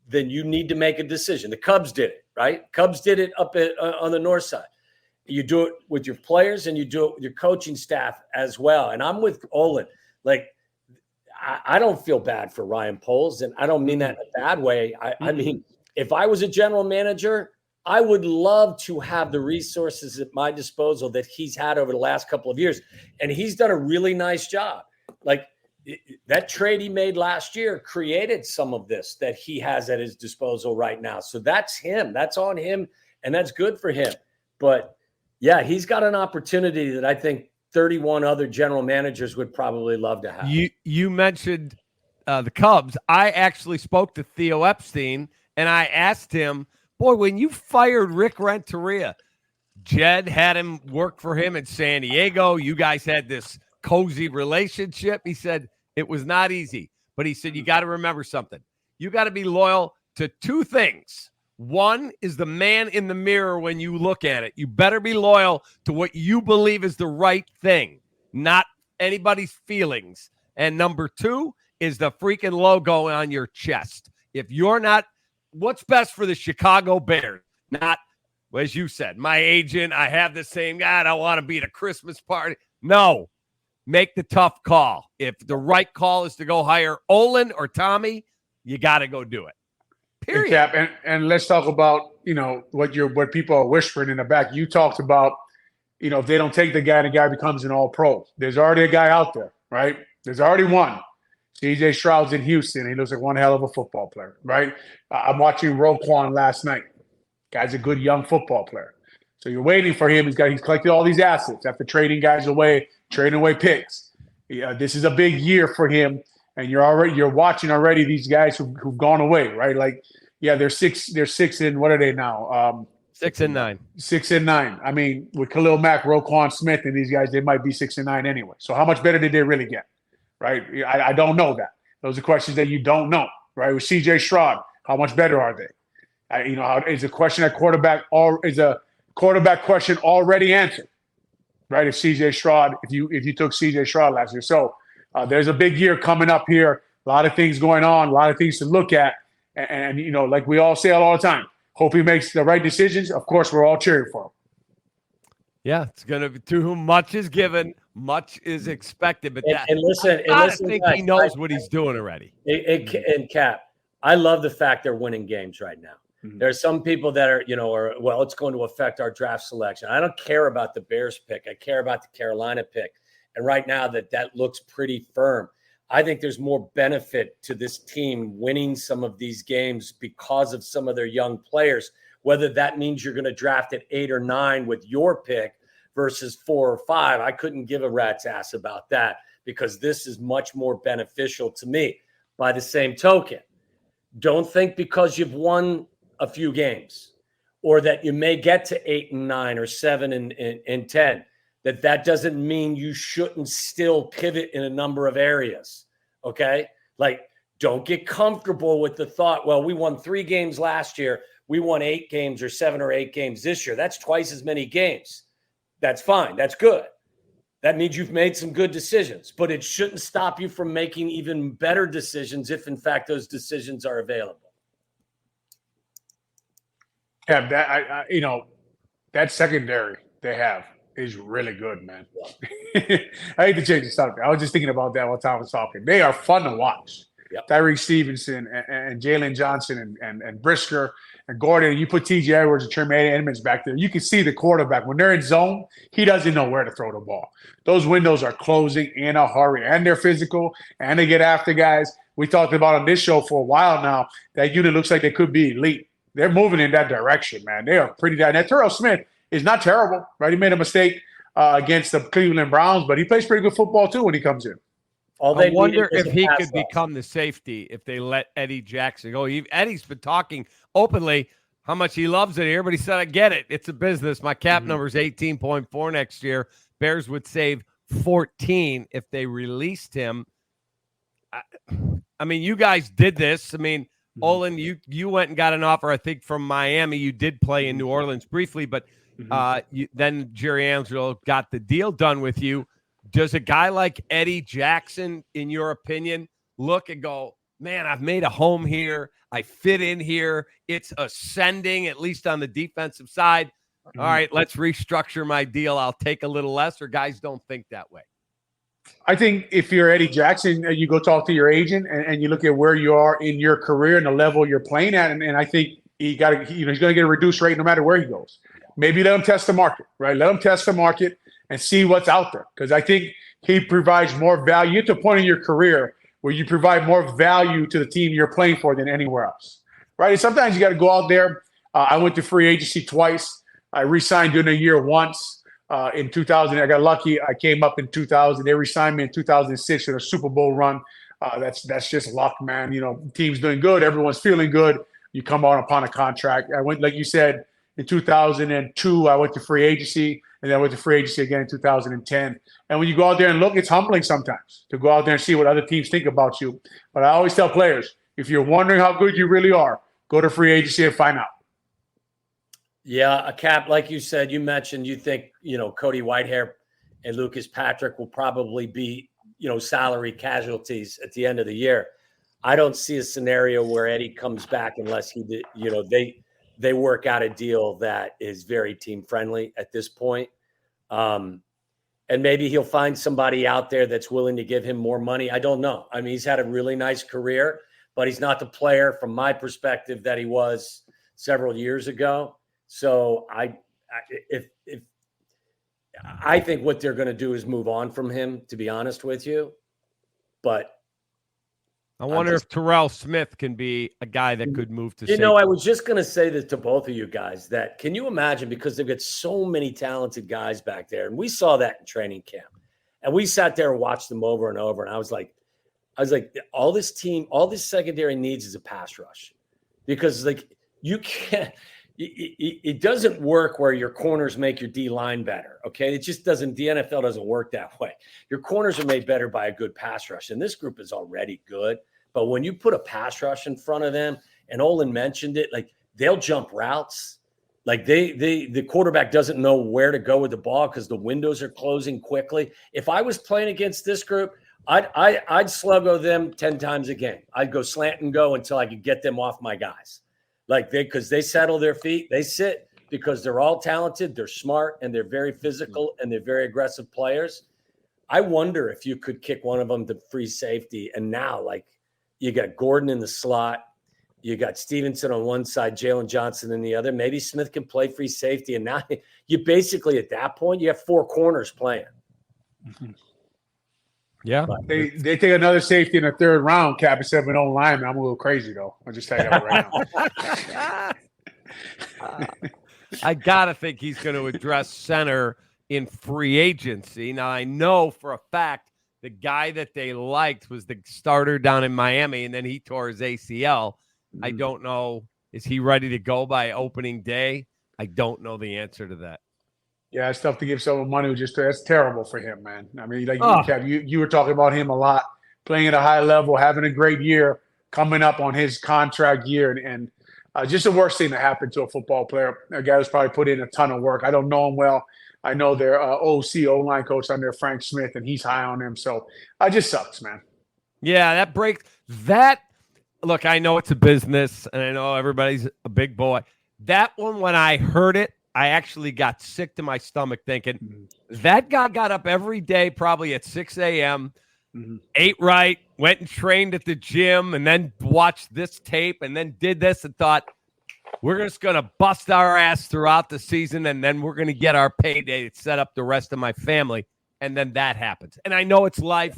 then you need to make a decision. The Cubs did it, right? Cubs did it up on the north side. You do it with your players and you do it with your coaching staff as well. And I'm with Olin. Like, I don't feel bad for Ryan Poles, and I don't mean that in a bad way. I mean, if I was a general manager, I would love to have the resources at my disposal that he's had over the last couple of years, and he's done a really nice job. Like that trade he made last year created some of this that he has at his disposal right now. So that's him. That's on him, and that's good for him. But, yeah, he's got an opportunity that I think 31 other general managers would probably love to have. You mentioned the Cubs. I actually spoke to Theo Epstein, and I asked him, boy, when you fired Rick Renteria, Jed had him work for him in San Diego. You guys had this cozy relationship. He said it was not easy, but he said you got to remember something. You got to be loyal to two things. One is the man in the mirror when you look at it. You better be loyal to what you believe is the right thing, not anybody's feelings. And number two is the freaking logo on your chest. If you're not, what's best for the Chicago Bears? Not, as you said, my agent, I have the same guy, I don't want to be at a Christmas party. No, make the tough call. If the right call is to go hire Olin or Tommy, you got to go do it. Period. Cap, and let's talk about, what people are whispering in the back. You talked about, if they don't take the guy becomes an all-pro. There's already a guy out there, right? There's already one. CJ Stroud's in Houston. He looks like one hell of a football player, right? I'm watching Roquan last night. Guy's a good young football player. So you're waiting for him. He's collected all these assets after trading guys away, trading away picks. This is a big year for him. And you're watching already these guys who've gone away, right? Like, yeah, they're six and what are they now? 6-9. 6-9. I mean, with Khalil Mack, Roquan Smith, and these guys, they might be 6-9 anyway. So how much better did they really get? Right? I don't know that. Those are questions that you don't know, right? With CJ Stroud, how much better are they? Is a question at quarterback or is a quarterback question already answered, right? If CJ Stroud, if you took CJ Stroud last year, so. There's a big year coming up here. A lot of things going on, a lot of things to look at. And like we all say all the time, hope he makes the right decisions. Of course, we're all cheering for him. Yeah, it's going to be to whom much is given, much is expected. But And listen, I listen, think guys, he knows what he's doing already. And Cap, I love the fact they're winning games right now. Mhm. There's some people that are, it's going to affect our draft selection. I don't care about the Bears pick. I care about the Carolina pick. And right now that looks pretty firm. I think there's more benefit to this team winning some of these games because of some of their young players, whether that means you're going to draft at 8 or 9 with your pick versus 4 or 5. I couldn't give a rat's ass about that because this is much more beneficial to me. By the same token, don't think because you've won a few games or that you may get to 8 and 9 or 7 and 10, that doesn't mean you shouldn't still pivot in a number of areas. Okay. Like, don't get comfortable with the thought, well, we won 3 games last year. We won 8 games or 7 or 8 games this year. That's twice as many games. That's fine. That's good. That means you've made some good decisions, but it shouldn't stop you from making even better decisions if, in fact, those decisions are available. Yeah, that secondary they have is really good, man. I hate to change the subject. I was just thinking about that while Tom was talking. They are fun to watch. Yep. Tyreek Stevenson and Jalen Johnson and Brisker and Gordon. You put T.J. Edwards and Tremaine Edmonds back there. You can see the quarterback. When they're in zone, he doesn't know where to throw the ball. Those windows are closing in a hurry, and they're physical, and they get after guys. We talked about on this show for a while now, that unit looks like they could be elite. They're moving in that direction, man. They are pretty down. Now, Terrell Smith is not terrible, right? He made a mistake against the Cleveland Browns, but he plays pretty good football too when he comes in. I wonder if he could become the safety if they let Eddie Jackson go. Eddie's been talking openly how much he loves it here, but he said, I get it. It's a business. My cap number is 18.4 next year. Bears would save 14 if they released him. I mean, you guys did this. I mean, Olin, you went and got an offer, I think, from Miami. You did play in New Orleans briefly, but then Jerry Angelo got the deal done with you. Does a guy like Eddie Jackson, in your opinion, look and go, man, I've made a home here. I fit in here. It's ascending, at least on the defensive side. All right, let's restructure my deal. I'll take a little less, or guys don't think that way? I think if you're Eddie Jackson, you go talk to your agent and you look at where you are in your career and the level you're playing at, and I think he's going to get a reduced rate no matter where he goes. Maybe let him test the market, right? Let him test the market and see what's out there, because I think he provides more value. You're at the point in your career where you provide more value to the team you're playing for than anywhere else, right? And sometimes you got to go out there. I went to free agency twice. I re-signed during the year once. In 2000, I got lucky. I came up in 2000. They re-signed me in 2006 in a Super Bowl run. That's just luck, man. Team's doing good. Everyone's feeling good. You come out upon a contract. I went, like you said, in 2002, I went to free agency, and then I went to free agency again in 2010. And when you go out there and look, it's humbling sometimes to go out there and see what other teams think about you. But I always tell players, if you're wondering how good you really are, go to free agency and find out. Yeah, a Cap, like you said, you mentioned you think, Cody Whitehair and Lucas Patrick will probably be, salary casualties at the end of the year. I don't see a scenario where Eddie comes back unless they work out a deal that is very team friendly at this point. And maybe he'll find somebody out there that's willing to give him more money. I don't know. I mean, he's had a really nice career, but he's not the player from my perspective that he was several years ago. So I think what they're going to do is move on from him, to be honest with you. But I wonder if Terrell Smith can be a guy that could move to safety. I was just going to say this to both of you guys, that can you imagine, because they've got so many talented guys back there, and we saw that in training camp, and we sat there and watched them over and over, and I was like, all this secondary needs is a pass rush, because you can't. It doesn't work where your corners make your D line better. Okay. It just doesn't. The NFL doesn't work that way. Your corners are made better by a good pass rush. And this group is already good. But when you put a pass rush in front of them, and Olin mentioned it, they'll jump routes. The quarterback doesn't know where to go with the ball because the windows are closing quickly. If I was playing against this group, I'd sluggo them 10 times a game. I'd go slant and go until I could get them off my guys. Because they settle their feet, they sit because they're all talented, they're smart, and they're very physical, and they're very aggressive players. I wonder if you could kick one of them to free safety. And now, you got Gordon in the slot, you got Stevenson on one side, Jalen Johnson in the other. Maybe Smith can play free safety. And now you basically, at that point, you have 4 corners playing. Yeah. They take another safety in the 3rd round, Cap, instead of an old lineman. I'm a little crazy, though. I'll just tell you that right now. I got to think he's going to address center in free agency. Now, I know for a fact the guy that they liked was the starter down in Miami, and then he tore his ACL. I don't know. Is he ready to go by opening day? I don't know the answer to that. Yeah, it's tough to give someone money. That's terrible for him, man. I mean, Oh. you were talking about him a lot, playing at a high level, having a great year, coming up on his contract year, and just the worst thing that happened to a football player. A guy who's probably put in a ton of work. I don't know him well. I know their O-line coach under Frank Smith, and he's high on him. So it just sucks, man. Yeah, that breaks that. Look, I know it's a business, and I know everybody's a big boy. That one, when I heard it, I actually got sick to my stomach thinking that guy got up every day probably at 6 a.m., ate right, went and trained at the gym, and then watched this tape and then did this and thought, we're just going to bust our ass throughout the season, and then we're going to get our payday to set up the rest of my family. And then that happens. And I know it's life,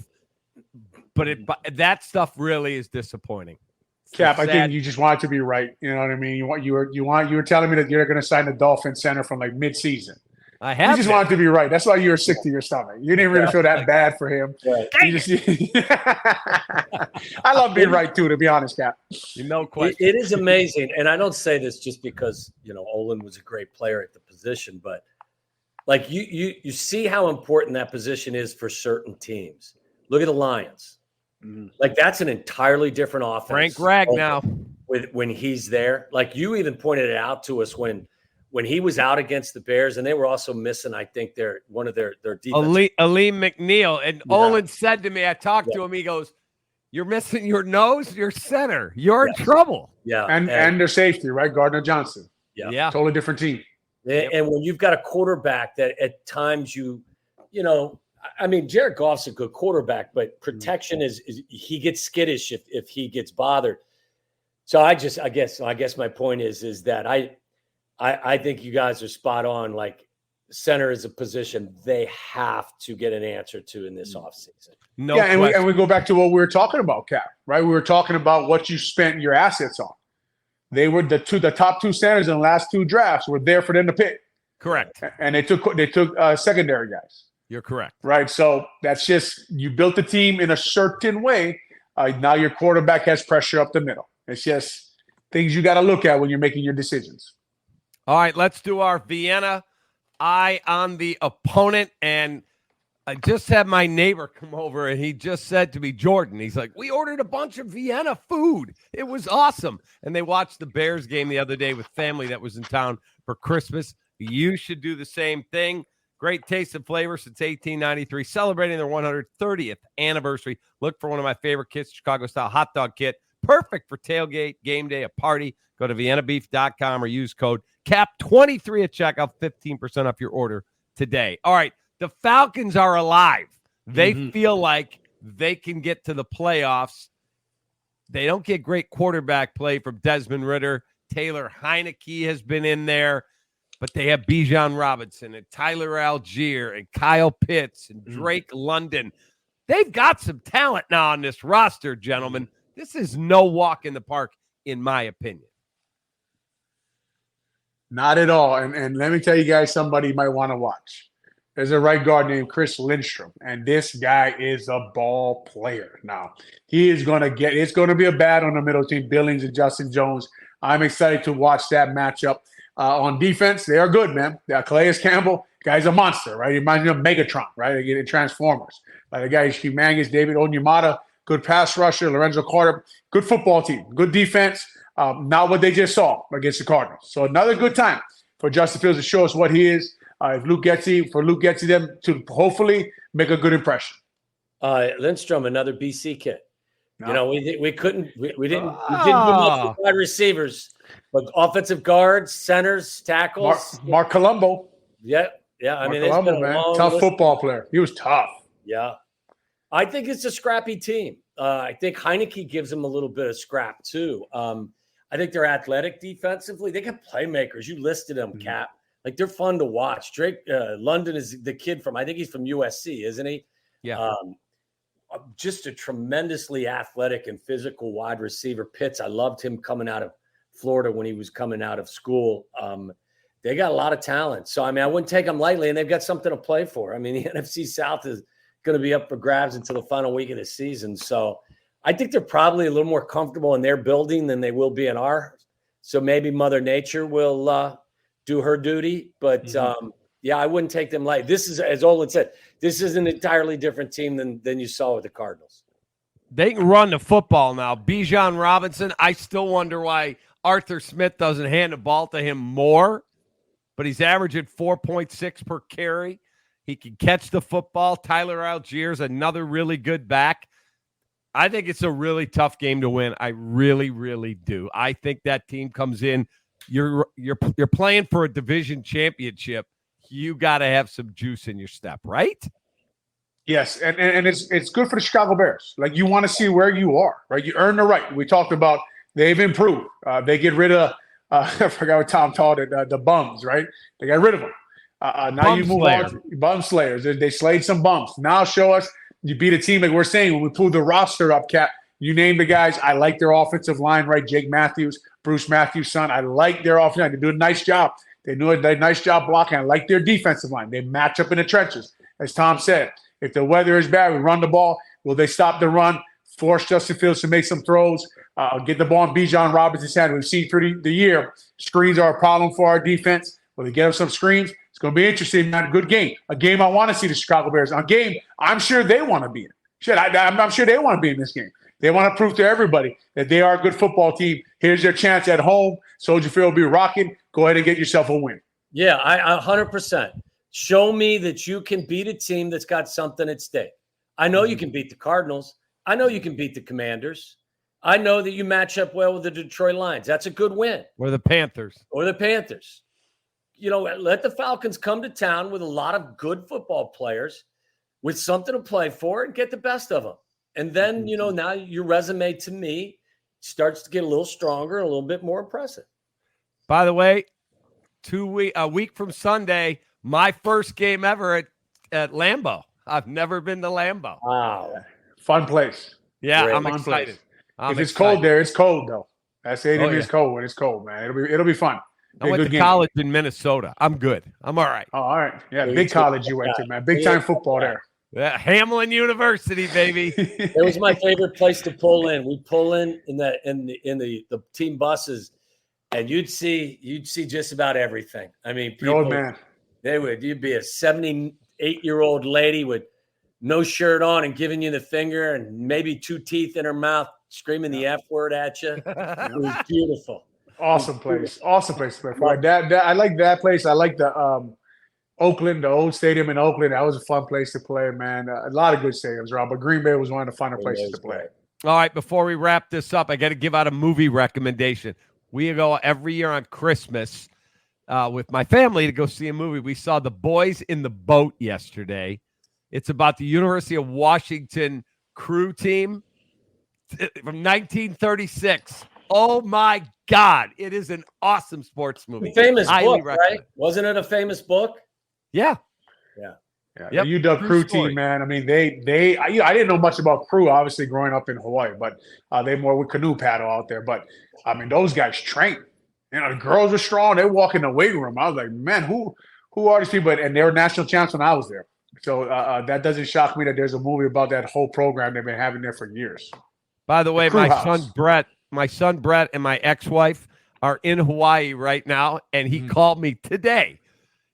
but that stuff really is disappointing. Cap, I think you just want it to be right. You know what I mean? You were telling me that you're going to sign the Dolphin center from mid-season. I have. You just want it to be right. That's why you were sick to your stomach. You didn't really feel that bad for him. Right. I love being right too, to be honest, Cap. No question. It is amazing, and I don't say this just because Olin was a great player at the position, but you see how important that position is for certain teams. Look at the Lions. That's an entirely different offense. Frank Ragnow when he's there. You even pointed it out to us when he was out against the Bears, and they were also missing, I think, one of their defense. Aleem McNeil. And Olin said to me, I talked to him, he goes, "You're missing your nose, your center. You're in trouble." Yeah. And their safety, right? Gardner Johnson. Yeah. Totally different team. And when you've got a quarterback that at times Jared Goff's a good quarterback, but protection is he gets skittish if he gets bothered. So I guess my point is that I think you guys are spot on. Center is a position they have to get an answer to in this offseason. No, yeah, and we go back to what we were talking about, Cap. Right? We were talking about what you spent your assets on. They were the top 2 centers in the last 2 drafts were there for them to pick. Correct. And they took secondary guys. You're correct. Right. So that's just you built the team in a certain way. Now your quarterback has pressure up the middle. It's just things you got to look at when you're making your decisions. All right, let's do our Vienna eye on the opponent. And I just had my neighbor come over, and he just said to me, Jordan, he's like, we ordered a bunch of Vienna food. It was awesome. And they watched the Bears game the other day with family that was in town for Christmas. You should do the same thing. Great taste and flavor since 1893, celebrating their 130th anniversary. Look for one of my favorite kits, Chicago-style hot dog kit. Perfect for tailgate, game day, a party. Go to viennabeef.com or use code CAP23 at checkout, 15% off your order today. All right, the Falcons are alive. They feel like they can get to the playoffs. They don't get great quarterback play from Desmond Ridder. Taylor Heineke has been in there. But they have Bijan Robinson and Tyler Algier and Kyle Pitts and Drake London. They've got some talent now on this roster, gentlemen. This is no walk in the park, in my opinion. Not at all. And let me tell you guys somebody you might want to watch. There's a right guard named Chris Lindstrom, and this guy is a ball player. Now, it's going to be a battle on the middle between Billings and Justin Jones. I'm excited to watch that matchup. On defense, they are good, man. Calais Campbell, guy's a monster, right? He reminds me of Megatron, right? They get in Transformers. The guy is humongous. David Onyemata, good pass rusher. Lorenzo Carter, good football team, good defense. Not what they just saw against the Cardinals. So another good time for Justin Fields to show us what he is. If Luke Getsy, them to hopefully make a good impression. Lindstrom, another BC kid. No. You know, we didn't do much with wide receivers, but offensive guards, centers, tackles. Mark Colombo. Yeah. I mean, Mark Colombo, man, tough football player. He was tough. Yeah. I think it's a scrappy team. I think Heineke gives them a little bit of scrap too. I think they're athletic defensively. They got playmakers. You listed them, Cap. Like, they're fun to watch. Drake London is the kid I think he's from USC, isn't he? Yeah. Just a tremendously athletic and physical wide receiver. Pitts, I loved him coming out of Florida when he was coming out of school. They got a lot of talent. So, I mean, I wouldn't take them lightly, and they've got something to play for. I mean, the NFC South is going to be up for grabs until the final week of the season. So I think they're probably a little more comfortable in their building than they will be in ours. So maybe Mother Nature will do her duty. But, yeah, I wouldn't take them light. This is, as Olin said, this is an entirely different team than you saw with the Cardinals. They can run the football now. Bijan Robinson, I still wonder why Arthur Smith doesn't hand the ball to him more, but he's averaging 4.6 per carry. He can catch the football. Tyler Allgeier's another really good back. I think it's a really tough game to win. I really, really do. I think that team comes in. You're playing for a division championship. You got to have some juice in your step, right? Yes, and it's good for the Chicago Bears. Like, you want to see where you are, right? You earn the right. We talked about they've improved. They get rid of I forgot what Tom called it, the bums, right? They got rid of them. Now you move on. Bum slayers. They slayed some bumps. Now show us you beat a team like we're saying when we pulled the roster up, Cap. You name the guys. I like their offensive line, right? Jake Matthews, Bruce Matthews' son. I like their offensive line. They do a nice job. They do a nice job blocking. I like their defensive line. They match up in the trenches. As Tom said, if the weather is bad, we run the ball. Will they stop the run? Force Justin Fields to make some throws. Get the ball in Bijan Robinson's hand. We've seen through the year, screens are a problem for our defense. Will they get us some screens? It's going to be interesting. Not a good game. A game I want to see the Chicago Bears. A game I'm sure they want to be in. Shit, I'm sure they want to be in this game. They want to prove to everybody that they are a good football team. Here's your chance at home. Soldier Field will be rocking. Go ahead and get yourself a win. Yeah, I 100%. Show me that you can beat a team that's got something at stake. I know you can beat the Cardinals. I know you can beat the Commanders. I know that you match up well with the Detroit Lions. That's a good win. Or the Panthers. You know, let the Falcons come to town with a lot of good football players with something to play for and get the best of them. And then, you know, now your resume to me starts to get a little stronger, a little bit more impressive. By the way, a week from Sunday, my first game ever at Lambeau. I've never been to Lambeau. Wow. Fun place. Yeah, Great. I'm excited. If it's cold there, it's cold though. That stadium is cold when it's cold, man. It'll be fun. I went to college in Minnesota. I'm good. I'm all right. Oh, all right. Yeah, big college you went to, man. Big time football there. Yeah, Hamlin University, baby. It was my favorite place to pull in. We pull in the team buses, and you'd see just about everything. I mean, people, old man. You'd be a 78-year-old lady with no shirt on and giving you the finger and maybe two teeth in her mouth, screaming the F word at you. It was beautiful. Awesome place. Awesome place to play for. I like that place. I like the Oakland, the old stadium in Oakland. That was a fun place to play, man. A lot of good stadiums, Rob. But Green Bay was one of the funner places to play. All right, before we wrap this up, I got to give out a movie recommendation. We go every year on Christmas with my family to go see a movie. We saw The Boys in the Boat yesterday. It's about the University of Washington crew team from 1936. Oh, my God. It is an awesome sports movie. Famous book, right? Wasn't it a famous book? Yeah. Yep. The UW crew team, man. I mean, I didn't know much about crew, obviously, growing up in Hawaii, but they more with canoe paddle out there. But, I mean, those guys train. You know, the girls are strong. They walk in the weight room. I was like, man, who are these people? And they were national champs when I was there. So that doesn't shock me that there's a movie about that whole program they've been having there for years. By the way, my son Brett and my ex-wife are in Hawaii right now, and he called me today.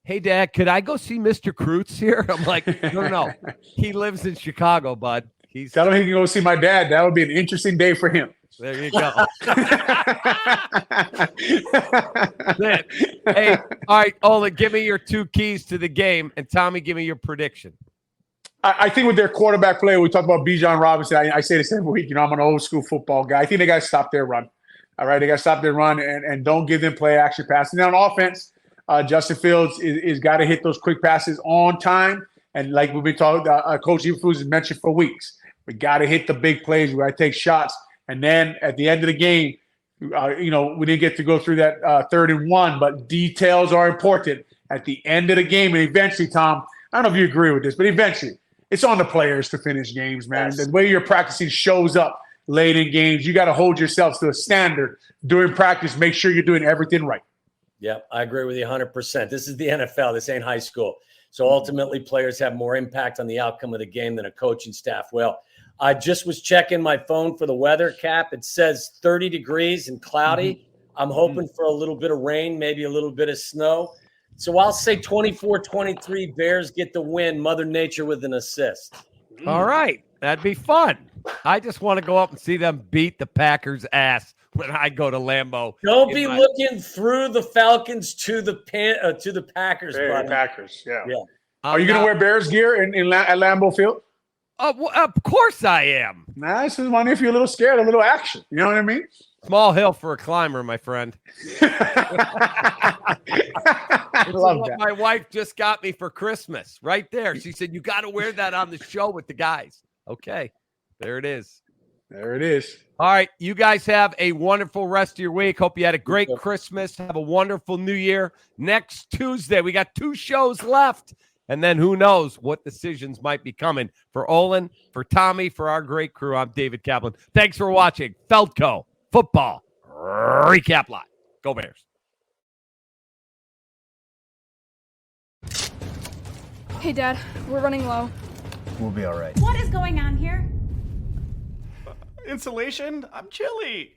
Hey, Dad, could I go see Mr. Kreutz here? I'm like, no. He lives in Chicago, bud. Tell him he can go see my dad. That would be an interesting day for him. There you go. Hey, all right, Olin, give me your two keys to the game, and Tommy, give me your prediction. I think with their quarterback play, we talk about Bijan Robinson. I say this every week. I'm an old school football guy. I think they got to stop their run. All right, they got to stop their run and don't give them play action passes. Now on offense, Justin Fields is got to hit those quick passes on time. And like we've been talking, Coach Eberflus has mentioned for weeks, we got to hit the big plays. We got to take shots. And then at the end of the game, we didn't get to go through that 3rd and 1, but details are important at the end of the game. And eventually, Tom, I don't know if you agree with this, but eventually it's on the players to finish games, man. Yes. The way you're practicing shows up late in games. You got to hold yourselves to a standard during practice. Make sure you're doing everything right. Yeah, I agree with you 100%. This is the NFL. This ain't high school. So ultimately, players have more impact on the outcome of the game than a coaching staff will. I just was checking my phone for the weather, Cap. It says 30 degrees and cloudy. I'm hoping for a little bit of rain, maybe a little bit of snow. So I'll say 24-23, Bears get the win, Mother Nature with an assist. All right. That'd be fun. I just want to go up and see them beat the Packers' ass when I go to Lambeau. Don't be looking through the Falcons to the Packers, buddy. Packers, yeah. Yeah. Are you going to wear Bears gear at Lambeau Field? Of course I am. Nah, I just wonder if you're a little scared, a little action. You know what I mean? Small hill for a climber, my friend. I This love is what that. my wife just got me for Christmas right there. She said, you got to wear that on the show with the guys. Okay, there it is. There it is. All right, you guys have a wonderful rest of your week. Hope you had a great Christmas. Have a wonderful New Year. Next Tuesday, we got 2 shows left. And then who knows what decisions might be coming for Olin, for Tommy, for our great crew. I'm David Kaplan. Thanks for watching Feldco Football Recap Live. Go Bears. Hey, Dad, we're running low. We'll be all right. What is going on here? Insulation? I'm chilly.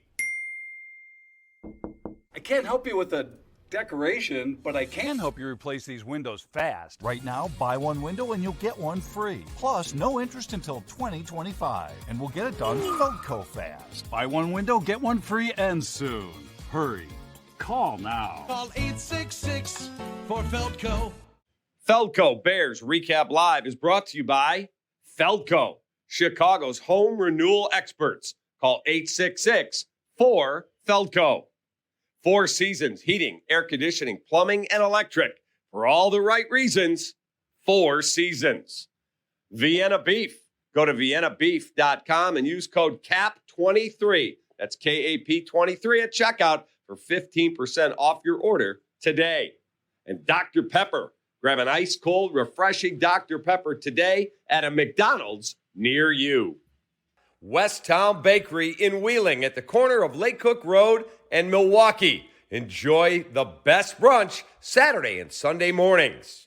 I can't help you with a decoration, but I Can help you replace these windows fast. Right now, buy one window and you'll get one free. Plus, no interest until 2025. And we'll get it done Feldco fast. Buy one window, get one free, and soon. Hurry. Call now. Call 866 for Feldco. Feldco Bears Recap Live is brought to you by Feldco, Chicago's home renewal experts. Call 866-4FELDCO. 4 Seasons Heating, Air Conditioning, Plumbing, and Electric. For all the right reasons, 4 Seasons. Vienna Beef. Go to viennabeef.com and use code CAP23. That's KAP23 at checkout for 15% off your order today. And Dr. Pepper. Grab an ice-cold, refreshing Dr. Pepper today at a McDonald's near you. Westtown Bakery in Wheeling at the corner of Lake Cook Road and Milwaukee. Enjoy the best brunch Saturday and Sunday mornings.